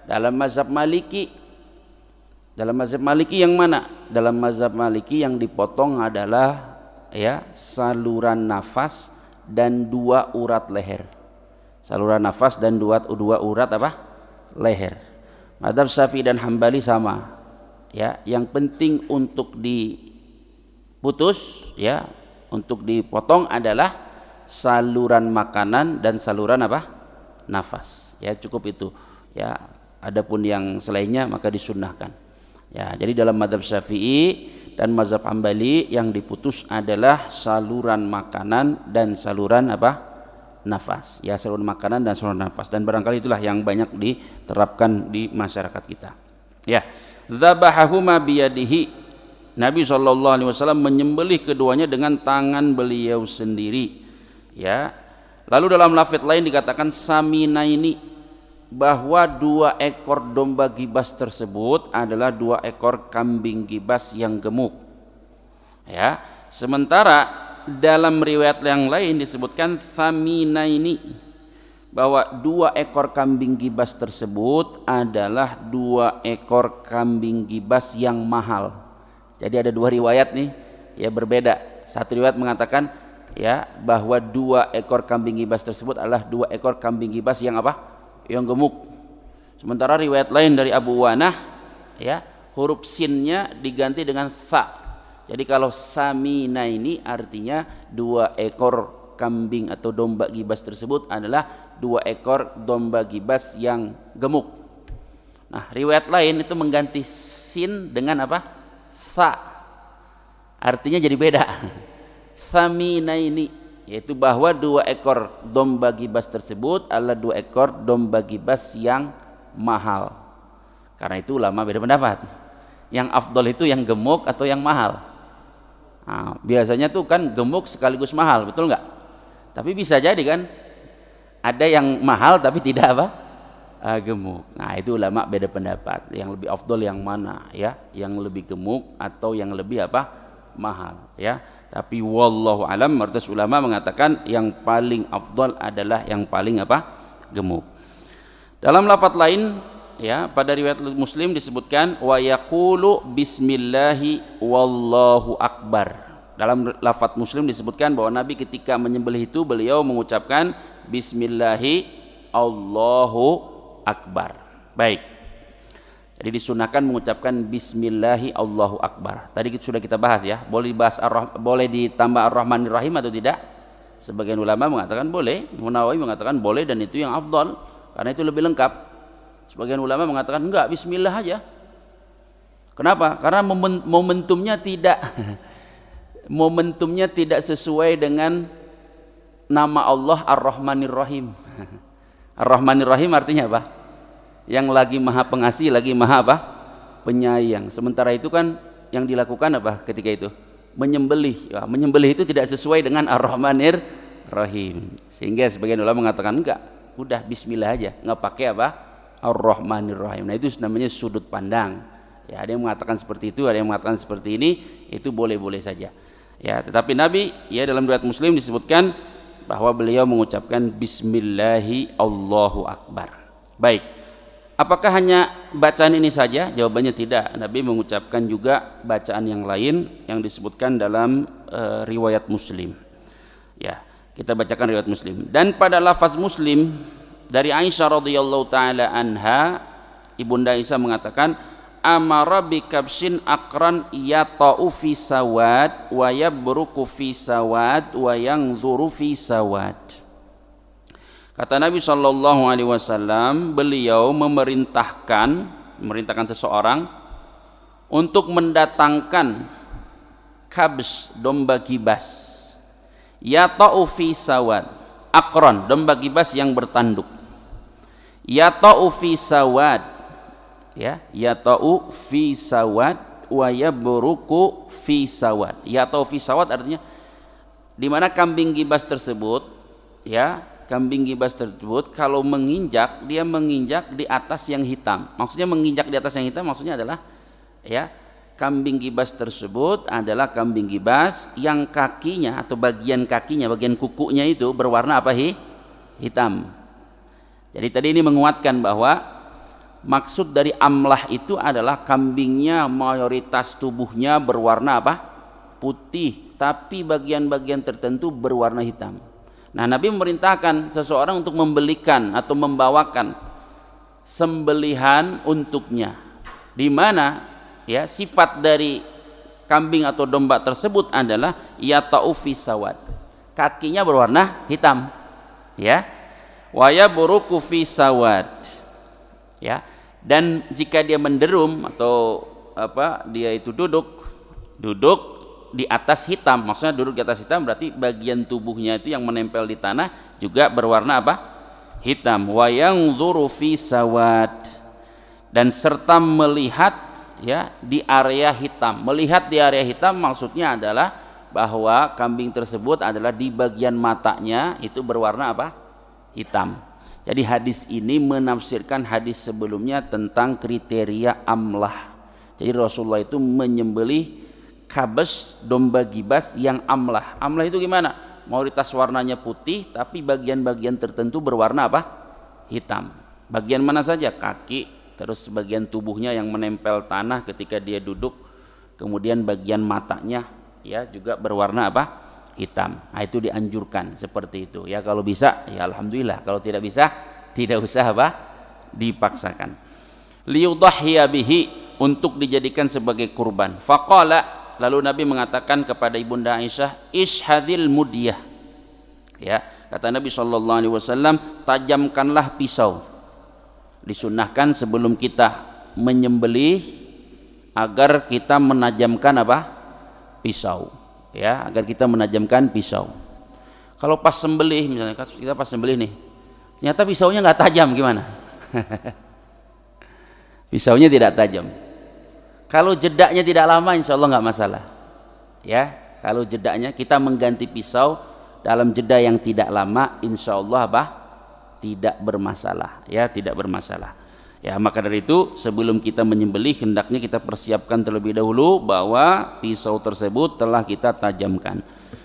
Dalam mazhab Maliki, yang mana? Dalam mazhab Maliki yang dipotong adalah ya saluran nafas dan 2 urat leher. Saluran nafas dan 2 urat apa? Leher. Mazhab Syafi'i dan Hambali sama. Ya, yang penting untuk diputus ya, untuk dipotong adalah saluran makanan dan saluran apa? Nafas. Ya, cukup itu. Ya, adapun yang selainnya maka disunnahkan. Ya, jadi dalam mazhab Syafi'i dan mazhab Hambali yang diputus adalah saluran makanan dan saluran apa? Nafas. Ya, saluran makanan dan saluran nafas, dan barangkali itulah yang banyak diterapkan di masyarakat kita. Ya, dzabahahuma biyadihi. Nabi SAW menyembelih keduanya dengan tangan beliau sendiri. Ya. Lalu dalam lafaz lain dikatakan saminaini, bahwa 2 ekor domba gibas tersebut adalah 2 ekor kambing gibas yang gemuk. Ya, sementara dalam riwayat yang lain disebutkan saminaini, bahwa 2 ekor kambing gibas tersebut adalah 2 ekor kambing gibas yang mahal. Jadi ada 2 riwayat nih ya, berbeda. Satu riwayat mengatakan ya bahwa 2 ekor kambing gibas tersebut adalah 2 ekor kambing gibas yang apa? Yang gemuk. Sementara riwayat lain dari Abu Wanah ya, huruf sinnya diganti dengan fa. Jadi kalau samina ini artinya 2 ekor kambing atau domba gibas tersebut adalah 2 ekor domba gibas yang gemuk. Nah, riwayat lain itu mengganti sin dengan apa? Fa. Artinya jadi beda. Samina ini, yaitu bahwa 2 ekor domba gibas tersebut adalah 2 ekor domba gibas yang mahal. Karena itu ulama beda pendapat. Yang afdol itu yang gemuk atau yang mahal? Nah, biasanya tuh kan gemuk sekaligus mahal, betul nggak? Tapi bisa jadi kan Ada yang mahal tapi tidak apa? Gemuk. Nah, itu ulama beda pendapat. Yang lebih afdol yang mana ya? Yang lebih gemuk atau yang lebih apa? Mahal ya. Tapi wallahu alam, mayoritas ulama mengatakan yang paling afdol adalah yang paling apa? Gemuk. Dalam lafaz lain ya, pada riwayat Muslim disebutkan wa yaqulu bismillahi wallahu akbar. Dalam lafaz Muslim disebutkan bahwa Nabi ketika menyembelih itu beliau mengucapkan bismillahi Allahu akbar. Baik. Jadi disunahkan mengucapkan bismillahi Allahu akbar. Tadi sudah kita bahas ya. Boleh ditambah ar-Rahmanir Rahim atau tidak? Sebagian ulama mengatakan boleh, Munawawi mengatakan boleh dan itu yang afdal karena itu lebih lengkap. Sebagian ulama mengatakan enggak, bismillah aja. Kenapa? Karena momentumnya tidak sesuai dengan nama Allah Ar-Rahmanir Rahim. Ar-Rahmanir Rahim artinya apa? Yang lagi maha pengasih, lagi maha apa? Penyayang. Sementara itu kan yang dilakukan apa ketika itu? Menyembelih. Ya, menyembelih itu tidak sesuai dengan Ar-Rahmanir Rahim. Sehingga sebagian ulama mengatakan enggak, udah bismillah aja, enggak pakai apa? Ar-Rahmanir Rahim. Nah, itu namanya sudut pandang. Ya, ada yang mengatakan seperti itu, ada yang mengatakan seperti ini, itu boleh-boleh saja. Ya, tetapi Nabi ya dalam riwayat Muslim disebutkan bahwa beliau mengucapkan bismillahi Allahu akbar. Baik. Apakah hanya bacaan ini saja? Jawabannya tidak. Nabi mengucapkan juga bacaan yang lain yang disebutkan dalam riwayat Muslim. Ya, kita bacakan riwayat Muslim. Dan pada lafaz Muslim dari Aisyah radhiyallahu taala anha, Ibunda Aisyah mengatakan, amara bi kabshin akran yata'u fi sawad wa yabruku fi sawad wa yanzuru fi sawad. Kata Nabi sallallahu alaihi wasallam, beliau memerintahkan seseorang untuk mendatangkan kabs, domba gibas, yata'u fi sawad, akron, domba gibas yang bertanduk, yata'u fi sawad, ya, yata'u fi sawad wa yabruku fi sawad. Yata'u fi sawad artinya di mana kambing gibas tersebut, ya, kambing gibas tersebut kalau menginjak, dia menginjak di atas yang hitam. Maksudnya menginjak di atas yang hitam maksudnya adalah ya, kambing gibas tersebut adalah kambing gibas yang kakinya atau bagian kakinya, bagian kukunya itu berwarna apa? Hitam. Jadi tadi ini menguatkan bahwa maksud dari amlah itu adalah kambingnya mayoritas tubuhnya berwarna apa? Putih, tapi bagian-bagian tertentu berwarna hitam. Nah, Nabi memerintahkan seseorang untuk membelikan atau membawakan sembelihan untuknya, di mana ya sifat dari kambing atau domba tersebut adalah yata'u fi sawad, kakinya berwarna hitam, ya, wa yabruku fi sawad, ya. Dan jika dia menderum atau apa, dia itu duduk di atas hitam, maksudnya duduk di atas hitam berarti bagian tubuhnya itu yang menempel di tanah juga berwarna apa? Hitam. Wa yanzuru fi sawad, dan serta melihat ya di area hitam. Melihat di area hitam maksudnya adalah bahwa kambing tersebut adalah di bagian matanya itu berwarna apa? Hitam. Jadi hadis ini menafsirkan hadis sebelumnya tentang kriteria amlah. Jadi Rasulullah itu menyembelih kabes, domba gibas yang amlah. Amlah itu gimana? Mayoritas warnanya putih tapi bagian-bagian tertentu berwarna apa? Hitam. Bagian mana saja? Kaki, terus bagian tubuhnya yang menempel tanah ketika dia duduk, kemudian bagian matanya ya juga berwarna apa? Hitam. Nah, itu dianjurkan seperti itu ya. Kalau bisa ya alhamdulillah, kalau tidak bisa tidak usah apa? Dipaksakan. Liyudhhiya bihi, untuk dijadikan sebagai kurban. Faqala, lalu Nabi mengatakan kepada Ibunda Aisyah, ishadil mudiyah, ya, kata Nabi sallallahu alaihi wasallam, tajamkanlah pisau. Disunnahkan sebelum kita menyembelih agar kita menajamkan apa? Pisau, ya, agar kita menajamkan pisau. Kalau pas sembelih, misalnya kita pas sembelih nih, ternyata pisaunya nggak tajam, gimana? Pisaunya tidak tajam. Kalau jedaknya tidak lama, insya Allah nggak masalah. Ya, kalau jedaknya kita mengganti pisau dalam jeda yang tidak lama, insya Allah apa? tidak bermasalah, ya, tidak bermasalah. Ya, maka dari itu sebelum kita menyembelih hendaknya kita persiapkan terlebih dahulu bahwa pisau tersebut telah kita tajamkan.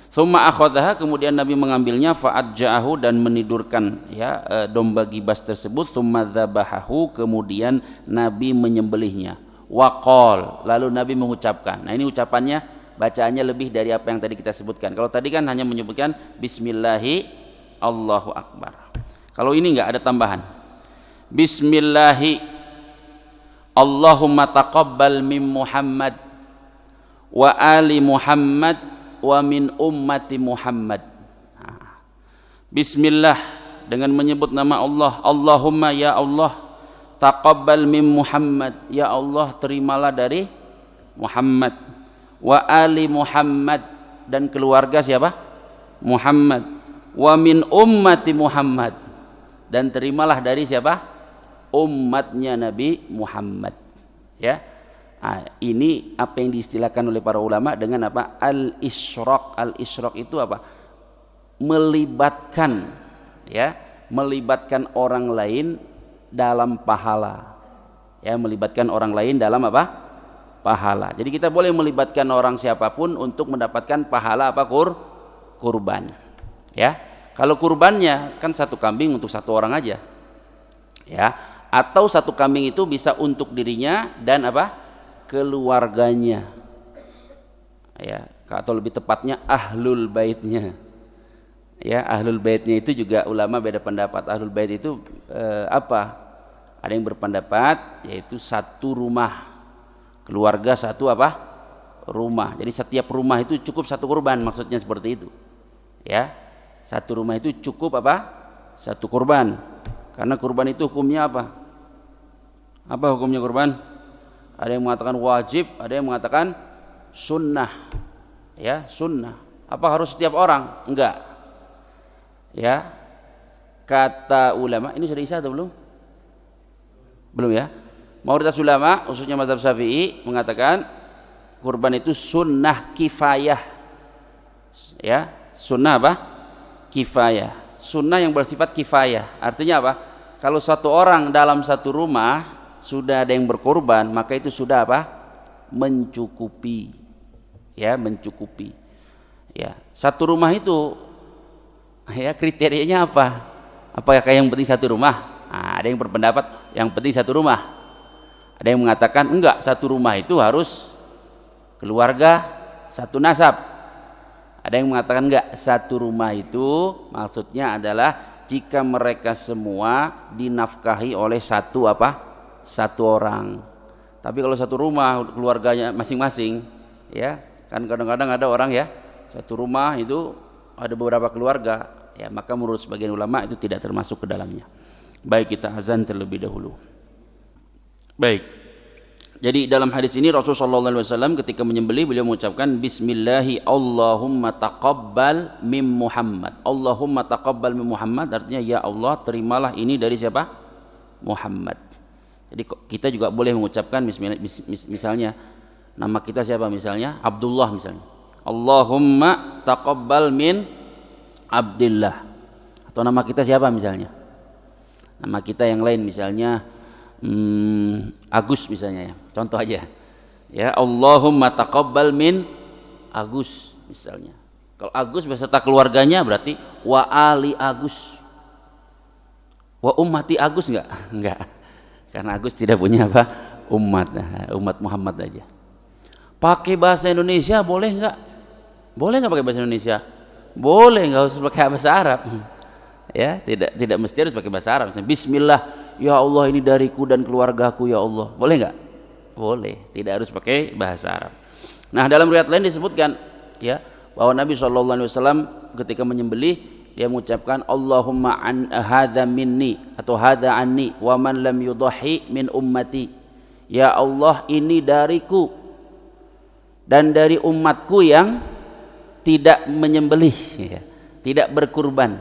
Tsumma akhadhaha, kemudian Nabi mengambilnya, fa'adja'ahu, dan menidurkan, ya, domba gibas tersebut. Tsumma dzabahahu, kemudian Nabi menyembelihnya. Waqal, lalu Nabi mengucapkan. Nah, ini ucapannya, bacaannya lebih dari apa yang tadi kita sebutkan. Kalau tadi kan hanya menyebutkan bismillahi Allahu akbar. Kalau ini enggak, ada tambahan. Bismillahi Allahumma taqabbal min Muhammad wa ali Muhammad wa min ummati Muhammad. Bismillah, dengan menyebut nama Allah. Allahumma, ya Allah, taqabbal min Muhammad, ya Allah terimalah dari Muhammad, wa ali Muhammad, dan keluarga siapa? Muhammad, wa min ummati Muhammad, dan terimalah dari siapa? Umatnya Nabi Muhammad. Ya. Nah, ini apa yang diistilahkan oleh para ulama dengan apa? Al-isyraq. Al-isyraq itu apa? Melibatkan, ya, melibatkan orang lain dalam pahala. Ya, melibatkan orang lain dalam apa? Pahala. Jadi kita boleh melibatkan orang siapapun untuk mendapatkan pahala apa? Kurban. Ya. Kalau kurbannya kan satu kambing untuk satu orang aja. Ya, atau satu kambing itu bisa untuk dirinya dan apa? Keluarganya, ya, atau lebih tepatnya ahlul baitnya, ya, ahlul baitnya itu juga ulama beda pendapat. Ahlul bait itu apa? Ada yang berpendapat yaitu satu rumah, keluarga satu apa? Rumah. Jadi setiap rumah itu cukup satu kurban, maksudnya seperti itu, ya, satu rumah itu cukup apa? Satu kurban. Karena kurban itu hukumnya apa? Apa hukumnya kurban? Ada yang mengatakan wajib, ada yang mengatakan sunnah. Ya, sunnah. Apa harus setiap orang? Enggak. Ya. Kata ulama, ini sudah isya atau belum? Belum, ya. Mayoritas ulama, khususnya mazhab Syafi'i, mengatakan kurban itu sunnah kifayah. Ya, sunnah apa? Kifayah. Sunnah yang bersifat kifayah. Artinya apa? Kalau satu orang dalam satu rumah sudah ada yang berkorban, maka itu sudah apa? Mencukupi. Ya, mencukupi. Ya, satu rumah itu, ya, kriterianya apa? Apakah yang penting satu rumah? Nah, ada yang berpendapat yang penting satu rumah. Ada yang mengatakan enggak, satu rumah itu harus keluarga satu nasab. Ada yang mengatakan enggak, satu rumah itu maksudnya adalah jika mereka semua dinafkahi oleh satu apa? Satu orang. Tapi kalau satu rumah keluarganya masing-masing, ya, kan kadang-kadang ada orang, ya, satu rumah itu ada beberapa keluarga, ya, maka menurut sebagian ulama itu tidak termasuk ke dalamnya. Baik, kita azan terlebih dahulu. Baik. Jadi dalam hadis ini Rasulullah SAW ketika menyembelih beliau mengucapkan Bismillahi Allahumma taqabbal min Muhammad. Allahumma taqabbal min Muhammad artinya ya Allah terimalah ini dari siapa? Muhammad. Jadi kita juga boleh mengucapkan misalnya nama kita siapa, misalnya Abdullah misalnya. Allahumma taqabbal min Abdillah. Atau nama kita siapa misalnya? Nama kita yang lain misalnya Agus misalnya, ya. Contoh aja. Ya, Allahumma taqabbal min Agus misalnya. Kalau Agus beserta keluarganya berarti wa ali Agus. Wa ummati Agus enggak? Enggak. Karena Agus tidak punya apa? Umat Muhammad aja. Pakai bahasa Indonesia boleh enggak? Boleh enggak pakai bahasa Indonesia? Boleh, enggak usah pakai bahasa Arab. Ya, tidak mesti harus pakai bahasa Arab. Misalnya, Bismillah, ya Allah ini dariku dan keluargaku ya Allah. Boleh enggak? Boleh, tidak harus pakai bahasa Arab. Nah, dalam riwayat lain disebutkan, ya, bahwa Nabi SAW ketika menyembelih dia mengucapkan Allahumma an hadza minni atau hadza anni wa man lam yudhi min ummati. Ya Allah ini dariku dan dari umatku yang tidak menyembelih, ya, tidak berkurban.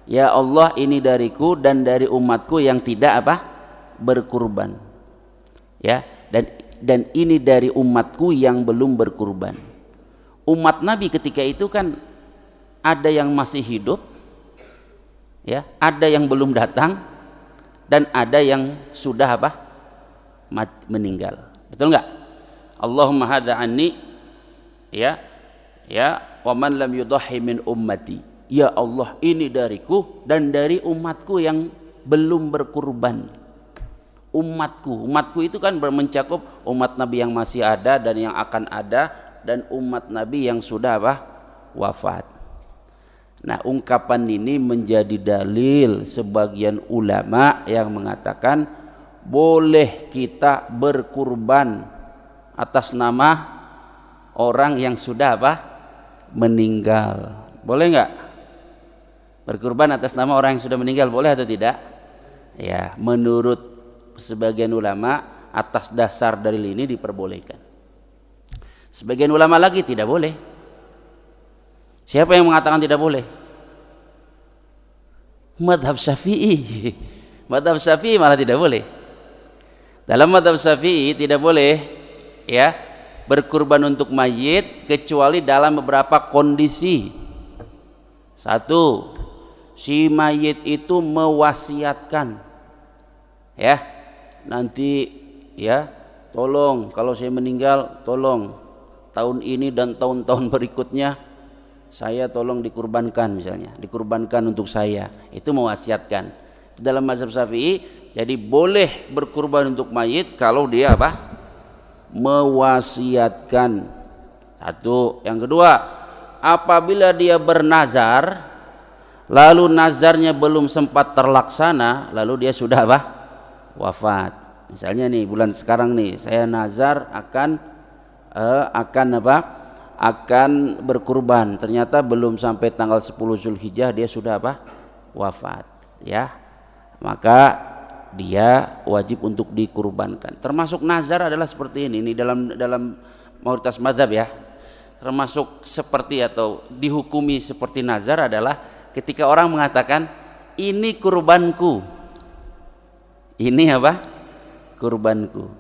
Ya Allah ini dariku dan dari umatku yang tidak apa? Berkurban. Ya, dan ini dari umatku yang belum berkurban. Umat Nabi ketika itu kan ada yang masih hidup, Ya, ada yang belum datang dan ada yang sudah apa? Meninggal. Betul enggak? Allahumma hadza anni, ya, wa man lam yudahhi min ummati. Ya Allah, ini dariku dan dari umatku yang belum berkurban. Umatku itu kan mencakup umat Nabi yang masih ada dan yang akan ada, dan umat Nabi yang sudah apa? Wafat. Nah, ungkapan ini menjadi dalil sebagian ulama yang mengatakan boleh kita berkurban atas nama orang yang sudah apa? Meninggal. Boleh enggak? Berkurban atas nama orang yang sudah meninggal, boleh atau tidak? Ya, menurut sebagian ulama atas dasar dalil ini diperbolehkan. Sebagian ulama lagi tidak boleh. Siapa yang mengatakan tidak boleh? Madhab Syafi'i. Madhab Syafi'i malah tidak boleh. Dalam madhab Syafi'i tidak boleh, ya, berkurban untuk mayit kecuali dalam beberapa kondisi. Satu, si mayit itu mewasiatkan, ya, nanti, ya, tolong kalau saya meninggal, tolong tahun ini dan tahun-tahun berikutnya saya tolong dikurbankan, misalnya dikurbankan untuk saya. Itu mewasiatkan. Dalam mazhab Syafi'i, jadi boleh berkurban untuk mayit kalau dia apa? Mewasiatkan. Satu. Yang kedua, apabila dia bernazar lalu nazarnya belum sempat terlaksana, lalu dia sudah apa? Wafat. Misalnya nih, bulan sekarang nih saya nazar akan apa? Akan berkurban, ternyata belum sampai tanggal 10 Zulhijjah dia sudah apa? Wafat, ya. Maka dia wajib untuk dikurbankan. Termasuk nazar adalah seperti ini dalam mayoritas mazhab, ya. Termasuk seperti atau dihukumi seperti nazar adalah ketika orang mengatakan ini kurbanku. Ini apa? Kurbanku.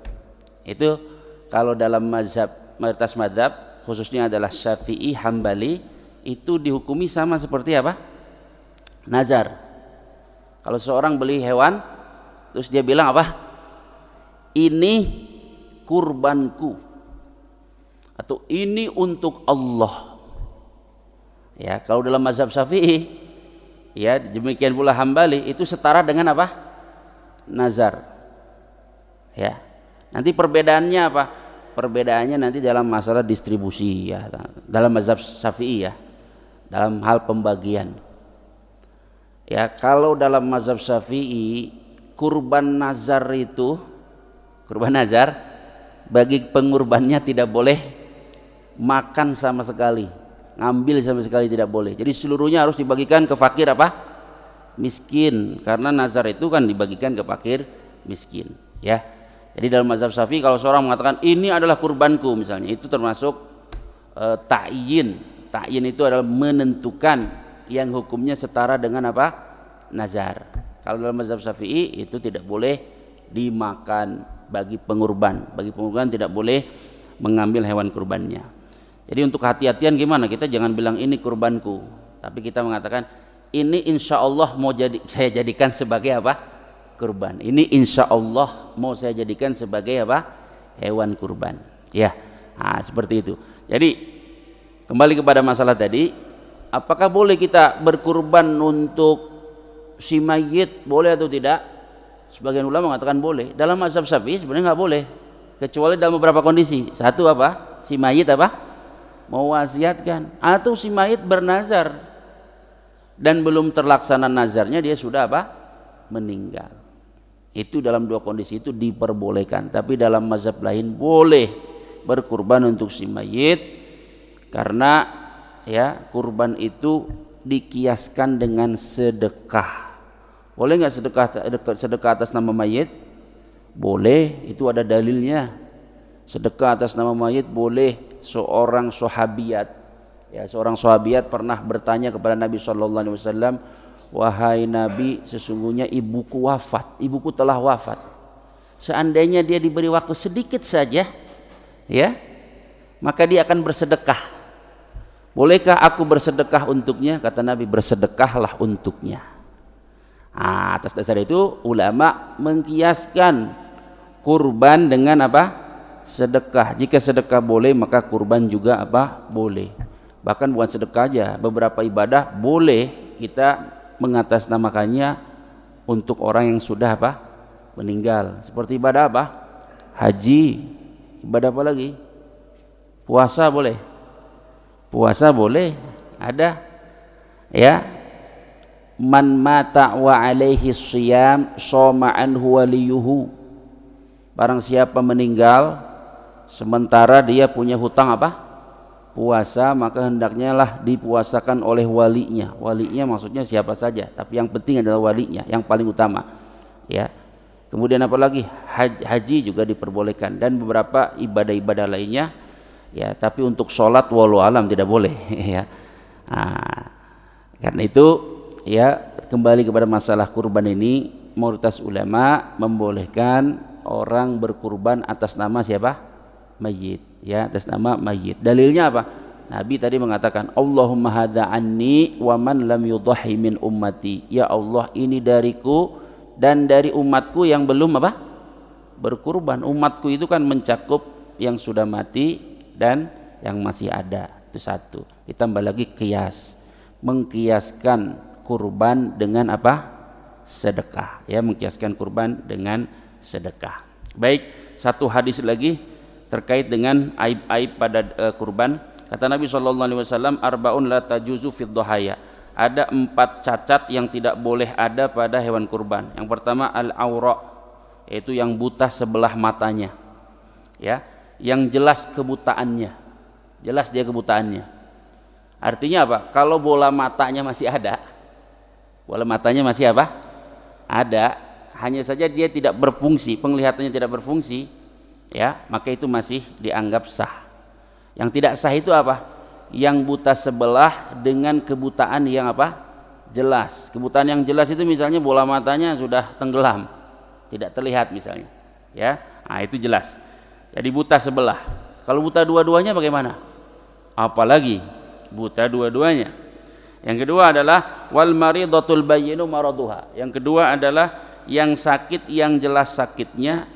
Itu kalau dalam mazhab mayoritas mazhab, khususnya adalah Syafi'i, Hambali, itu dihukumi sama seperti apa? Nazar. Kalau seorang beli hewan terus dia bilang apa? Ini kurbanku, atau ini untuk Allah. Ya, kalau dalam mazhab Syafi'i, ya, demikian pula Hambali, itu setara dengan apa? Nazar. Ya. Nanti perbedaannya apa? Perbedaannya nanti dalam masalah distribusi, ya, dalam mazhab Syafi'i, ya, dalam hal pembagian. Ya, kalau dalam mazhab Syafi'i kurban nazar itu, kurban nazar bagi pengurbannya tidak boleh makan sama sekali, ngambil sama sekali tidak boleh. Jadi seluruhnya harus dibagikan ke fakir apa? Miskin, karena nazar itu kan dibagikan ke fakir miskin, ya. Jadi dalam mazhab Syafi'i kalau seorang mengatakan ini adalah kurbanku misalnya, itu termasuk ta'yin. Ta'yin itu adalah menentukan yang hukumnya setara dengan apa? Nazar. Kalau dalam mazhab Syafi'i itu tidak boleh dimakan bagi pengurban. Bagi pengurban tidak boleh mengambil hewan kurbannya. Jadi untuk hati-hatian gimana? Kita jangan bilang ini kurbanku, tapi kita mengatakan ini insya Allah mau saya jadikan sebagai apa? Kurban. Ini insya Allah mau saya jadikan sebagai apa? Hewan kurban. Ya, nah, seperti itu. Jadi kembali kepada masalah tadi, apakah boleh kita berkurban untuk si mayit, boleh atau tidak? Sebagian ulama mengatakan boleh. Dalam mazhab Syafi'i sebenarnya nggak boleh, kecuali dalam beberapa kondisi. Satu apa? Si mayit apa? Mewasiatkan, atau si mayit bernazar dan belum terlaksana nazarnya, dia sudah apa? Meninggal. Itu dalam dua kondisi itu diperbolehkan. Tapi dalam mazhab lain boleh berkurban untuk si mayit, karena, ya, kurban itu dikiaskan dengan sedekah. Boleh nggak sedekah atas nama mayit? Boleh, itu ada dalilnya. Sedekah atas nama mayit boleh. Seorang sahabiat, ya, seorang sahabiat pernah bertanya kepada Nabi SAW, wahai Nabi, sesungguhnya ibuku wafat, ibuku telah wafat. Seandainya dia diberi waktu sedikit saja, ya, maka dia akan bersedekah. Bolehkah aku bersedekah untuknya? Kata Nabi, bersedekahlah untuknya. Atas dasar itu ulama mengkiaskan kurban dengan apa? Sedekah. Jika sedekah boleh, maka kurban juga apa? Boleh. Bahkan bukan sedekah aja, beberapa ibadah boleh kita mengatasnamakannya untuk orang yang sudah apa? Meninggal. Seperti ibadah apa? Haji. Ibadah apa lagi? Puasa boleh. Puasa boleh. Ada. Ya. Man mata wa alaihi shiyam shoma anhu waliyuhu. Barang siapa meninggal sementara dia punya hutang apa? Puasa, maka hendaknya lah dipuasakan oleh walinya. Walinya maksudnya siapa saja, tapi yang penting adalah walinya, yang paling utama. Ya. Kemudian apa lagi? Haji juga diperbolehkan dan beberapa ibadah-ibadah lainnya. Ya, tapi untuk sholat walau alam tidak boleh. Ya. Karena itu ya kembali kepada masalah kurban ini, mayoritas ulama membolehkan orang berkurban atas nama siapa? Mayyit, ya, atas nama mayyit. Dalilnya apa? Nabi tadi mengatakan Allahumma hadza anni wa man lam yudhi min ummati. Ya Allah, ini dariku dan dari umatku yang belum apa? Berkurban. Umatku itu kan mencakup yang sudah mati dan yang masih ada. Itu satu. Ditambah lagi qiyas. Mengkiaskan kurban dengan apa? Sedekah. Ya, mengkiaskan kurban dengan sedekah. Baik, satu hadis lagi terkait dengan aib-aib pada kurban. Kata Nabi SAW, arba'un la tajuzu fid dhahaya. Ada 4 cacat yang tidak boleh ada pada hewan kurban. Yang pertama al-aura, yaitu yang buta sebelah matanya. Ya, yang jelas kebutaannya. Jelas dia kebutaannya. Artinya apa? Kalau bola matanya masih ada. Bola matanya masih apa? Ada, hanya saja dia tidak berfungsi, penglihatannya tidak berfungsi. Ya, maka itu masih dianggap sah. Yang tidak sah itu apa? Yang buta sebelah dengan kebutaan yang apa? Jelas. Kebutaan yang jelas itu misalnya bola matanya sudah tenggelam, tidak terlihat misalnya. Ya, itu jelas. Jadi buta sebelah. Kalau buta dua-duanya bagaimana? Apalagi buta dua-duanya. Yang kedua adalah wal maridatul bayyinu maraduha. Yang kedua adalah yang sakit yang jelas sakitnya.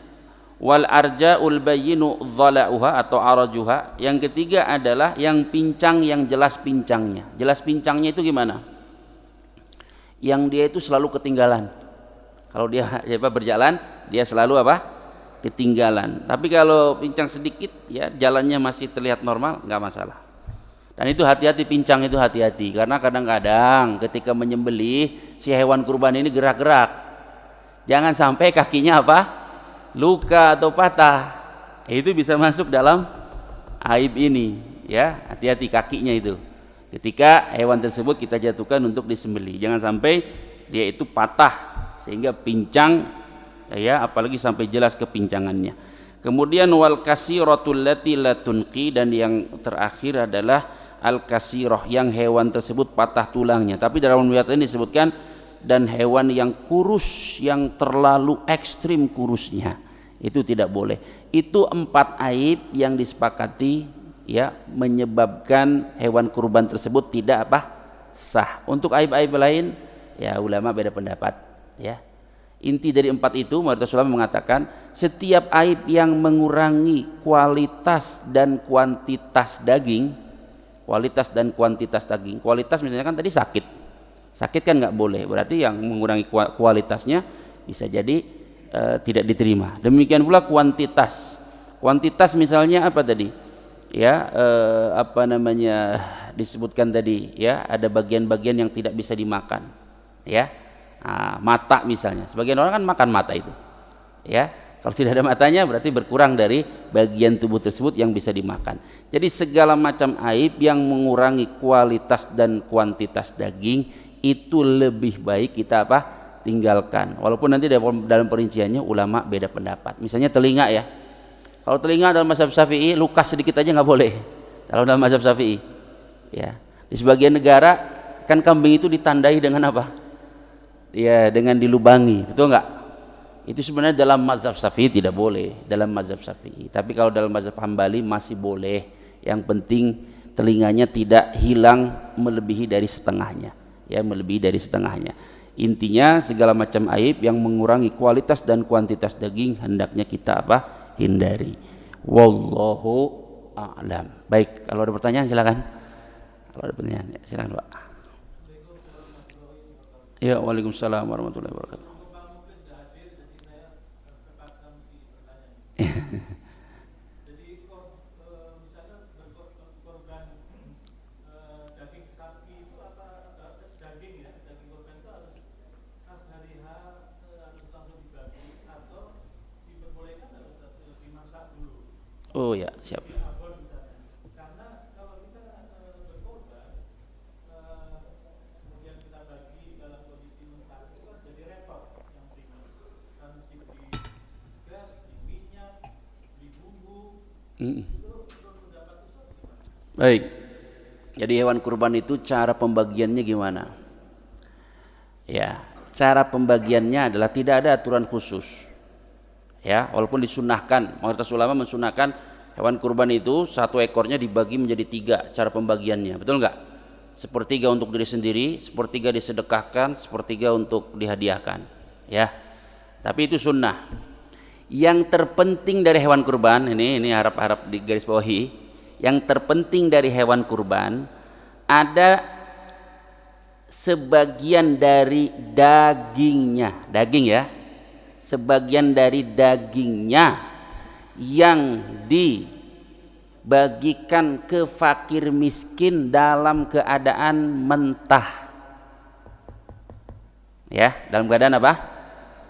Wal arja'ul bayyinu dhala'uha atau arajuha. Yang ketiga adalah yang pincang yang jelas pincangnya. Jelas pincangnya itu gimana? Yang dia itu selalu ketinggalan. Kalau dia berjalan, dia selalu apa? Ketinggalan. Tapi kalau pincang sedikit, ya jalannya masih terlihat normal, nggak masalah. Dan itu hati-hati, pincang itu hati-hati, karena kadang-kadang ketika menyembelih si hewan kurban ini gerak-gerak. Jangan sampai kakinya apa? Luka atau patah. Itu bisa masuk dalam aib ini, ya. Hati-hati kakinya itu. Ketika hewan tersebut kita jatuhkan untuk disembelih, jangan sampai dia itu patah sehingga pincang, ya, apalagi sampai jelas kepincangannya. Kemudian wal kasiratul lati la tunqi, dan yang terakhir adalah al kasirah, yang hewan tersebut patah tulangnya. Tapi dalam riwayat ini disebutkan dan hewan yang kurus, yang terlalu ekstrim kurusnya, itu tidak boleh. Itu 4 aib yang disepakati, ya, menyebabkan hewan kurban tersebut tidak apa? Sah. Untuk aib-aib lain, ya ulama beda pendapat, ya. Inti dari 4 itu, mayoritas ulama mengatakan setiap aib yang mengurangi kualitas dan kuantitas daging, kualitas dan kuantitas daging. Kualitas misalnya kan tadi sakit kan nggak boleh, berarti yang mengurangi kualitasnya bisa jadi tidak diterima. Demikian pula kuantitas misalnya apa tadi, ya, apa namanya disebutkan tadi, ya, ada bagian-bagian yang tidak bisa dimakan, ya. Mata misalnya, sebagian orang kan makan mata itu, ya. Kalau tidak ada matanya berarti berkurang dari bagian tubuh tersebut yang bisa dimakan. Jadi segala macam aib yang mengurangi kualitas dan kuantitas daging itu lebih baik kita apa? Tinggalkan. Walaupun nanti dalam perinciannya ulama beda pendapat. Misalnya telinga, ya. Kalau telinga dalam mazhab Syafi'i lukas sedikit aja nggak boleh. Kalau dalam mazhab Syafi'i, ya. Di sebagian negara kan kambing itu ditandai dengan apa? Ya, dengan dilubangi, betul nggak? Itu sebenarnya dalam mazhab Syafi'i tidak boleh, dalam mazhab Syafi'i. Tapi kalau dalam mazhab Hambali masih boleh. Yang penting telinganya tidak hilang melebihi dari setengahnya. Ya, melebihi dari setengahnya. Intinya segala macam aib yang mengurangi kualitas dan kuantitas daging hendaknya kita hindari. Wallahu a'lam. Baik, kalau ada pertanyaan silakan. Kalau ada pertanyaan ya, silakan Pak. Ya, waalaikumsalam warahmatullahi wabarakatuh. Oh ya, siap. Baik. Jadi hewan kurban itu cara pembagiannya gimana? Ya, cara pembagiannya adalah tidak ada aturan khusus. Ya, walaupun disunahkan, mayoritas ulama mensunahkan hewan kurban itu satu ekornya dibagi menjadi 3 cara pembagiannya, betul nggak? Sepertiga untuk diri sendiri, sepertiga disedekahkan, sepertiga untuk dihadiahkan. Ya, tapi itu sunnah. Yang terpenting dari hewan kurban ini harap di garis bawahi. Yang terpenting dari hewan kurban ada sebagian dari dagingnya, daging ya, sebagian dari dagingnya yang dibagikan ke fakir miskin dalam keadaan mentah. Ya, dalam keadaan apa?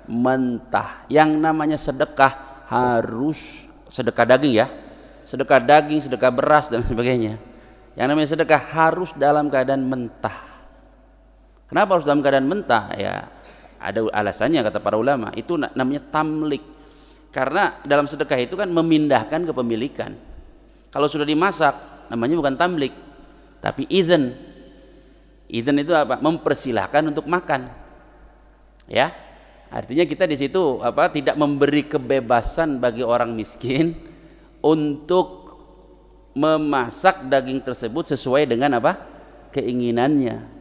Mentah. Yang namanya sedekah harus sedekah daging ya, sedekah daging, sedekah beras dan sebagainya. Yang namanya sedekah harus dalam keadaan mentah. Kenapa harus dalam keadaan mentah? Ya, ada alasannya kata para ulama. Itu namanya tamlik. Karena dalam sedekah itu kan memindahkan kepemilikan. Kalau sudah dimasak namanya bukan tamlik, tapi idzan. Idzan itu apa? Mempersilahkan untuk makan. Ya. Artinya kita di situ tidak memberi kebebasan bagi orang miskin untuk memasak daging tersebut sesuai dengan keinginannya.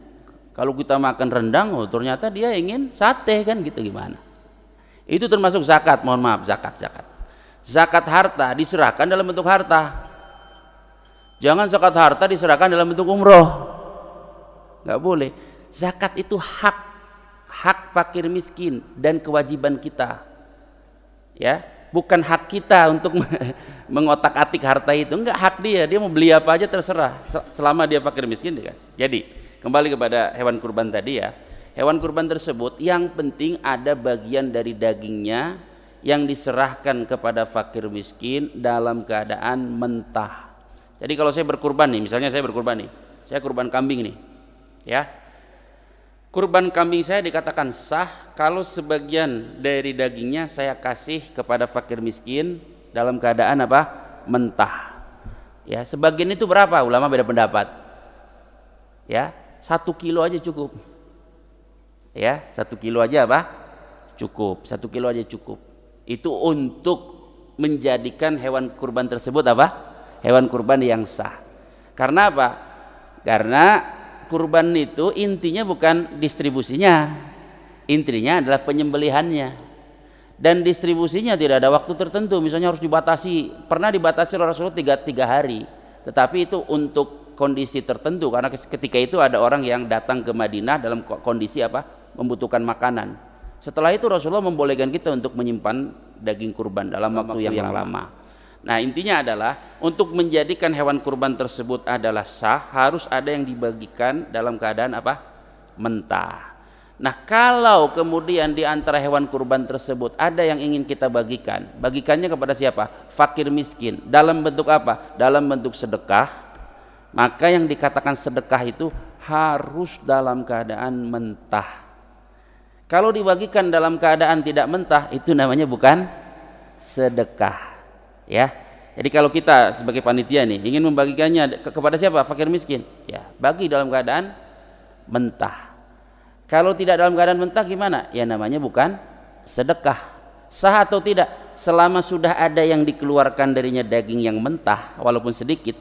Kalau kita makan rendang, ternyata dia ingin sate kan gitu, gimana? Itu termasuk zakat, mohon maaf, zakat. Zakat harta diserahkan dalam bentuk harta. Jangan zakat harta diserahkan dalam bentuk umroh. Nggak boleh. Zakat itu hak fakir miskin dan kewajiban kita. Ya, bukan hak kita untuk mengotak-atik harta itu. Enggak, hak dia mau beli apa aja terserah selama dia fakir miskin dikasih. Jadi kembali kepada hewan kurban tadi ya, hewan kurban tersebut yang penting ada bagian dari dagingnya yang diserahkan kepada fakir miskin dalam keadaan mentah. Jadi kalau saya berkurban nih, misalnya saya berkurban nih, saya kurban kambing nih ya, kurban kambing saya dikatakan sah kalau sebagian dari dagingnya saya kasih kepada fakir miskin dalam keadaan mentah. Ya, sebagian itu berapa? Ulama beda pendapat. Ya, 1 kilo aja cukup. Ya, 1 kilo aja cukup. 1 kilo aja cukup. Itu untuk menjadikan hewan kurban tersebut hewan kurban yang sah. Karena apa? Karena kurban itu intinya bukan distribusinya, intinya adalah penyembelihannya, dan distribusinya tidak ada waktu tertentu. Misalnya harus dibatasi, pernah dibatasi oleh Rasulullah 3 hari, tetapi itu untuk kondisi tertentu, karena ketika itu ada orang yang datang ke Madinah dalam kondisi membutuhkan makanan. Setelah itu Rasulullah membolehkan kita untuk menyimpan daging kurban dalam waktu yang lama. Nah, intinya adalah untuk menjadikan hewan kurban tersebut adalah sah, harus ada yang dibagikan dalam keadaan mentah. Nah, kalau kemudian di antara hewan kurban tersebut ada yang ingin kita bagikannya kepada siapa? Fakir miskin. Dalam bentuk apa? Dalam bentuk sedekah. Maka yang dikatakan sedekah itu harus dalam keadaan mentah. Kalau dibagikan dalam keadaan tidak mentah, itu namanya bukan sedekah. Ya, jadi kalau kita sebagai panitia nih ingin membagikannya kepada siapa? Fakir miskin. Ya, bagi dalam keadaan mentah. Kalau tidak dalam keadaan mentah gimana? Ya namanya bukan sedekah. Sah atau tidak? Selama sudah ada yang dikeluarkan darinya daging yang mentah walaupun sedikit,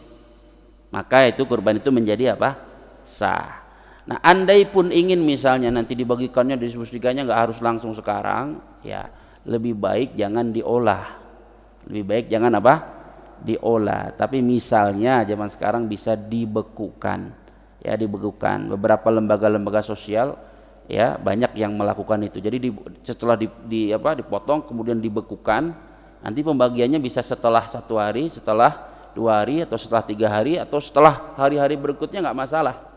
maka itu kurban itu menjadi sah. Nah, andai pun ingin misalnya nanti dibagikannya, distribusikannya nggak harus langsung sekarang, ya lebih baik jangan diolah. Lebih baik jangan apa? Diolah. Tapi misalnya zaman sekarang bisa dibekukan, ya dibekukan. Beberapa lembaga-lembaga sosial, ya banyak yang melakukan itu. Jadi setelah dipotong kemudian dibekukan, nanti pembagiannya bisa setelah 1 hari, setelah 2 hari, atau setelah 3 hari, atau setelah hari-hari berikutnya nggak masalah.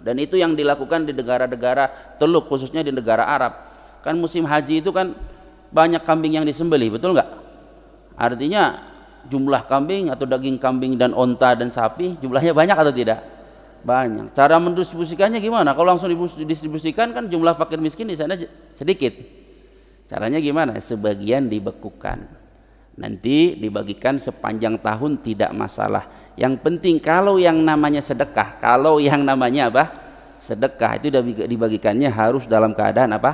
Dan itu yang dilakukan di negara-negara Teluk, khususnya di negara Arab. Kan musim haji itu kan banyak kambing yang disembelih, betul nggak? Artinya jumlah kambing atau daging kambing dan onta dan sapi jumlahnya banyak atau tidak? Banyak. Cara mendistribusikannya gimana? Kalau langsung didistribusikan kan jumlah fakir miskin di sana sedikit. Caranya gimana? Sebagian dibekukan, nanti dibagikan sepanjang tahun tidak masalah. Yang penting kalau yang namanya sedekah, kalau yang namanya apa? Sedekah itu dibagikannya harus dalam keadaan apa?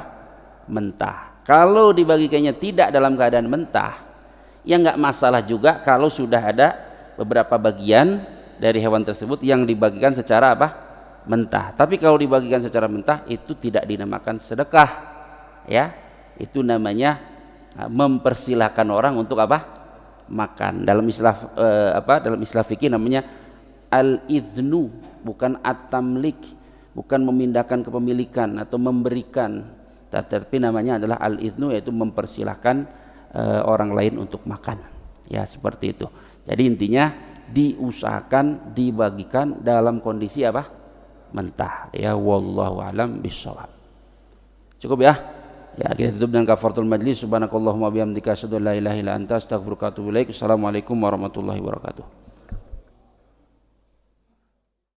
Mentah. Kalau dibagikannya tidak dalam keadaan mentah, ya nggak masalah juga kalau sudah ada beberapa bagian dari hewan tersebut yang dibagikan secara apa? Mentah. Tapi kalau dibagikan secara mentah itu tidak dinamakan sedekah, ya. Itu namanya mempersilahkan orang untuk apa? Makan. Dalam istilah fikih namanya al-idhnu, bukan at-tamlik, bukan memindahkan kepemilikan atau memberikan, tapi namanya adalah al-idhnu, yaitu mempersilahkan orang lain untuk makan, ya seperti itu. Jadi intinya diusahakan dibagikan dalam kondisi apa? Mentah, ya wallahu alam bissawab. Cukup ya? Ya, kita tutup dengan kafaratul majlis. Subhanakallahumma bihamdika asyhadu an la ilaha illa anta astaghfiruka wa atubu ilaik. Assalamualaikum warahmatullahi wabarakatuh.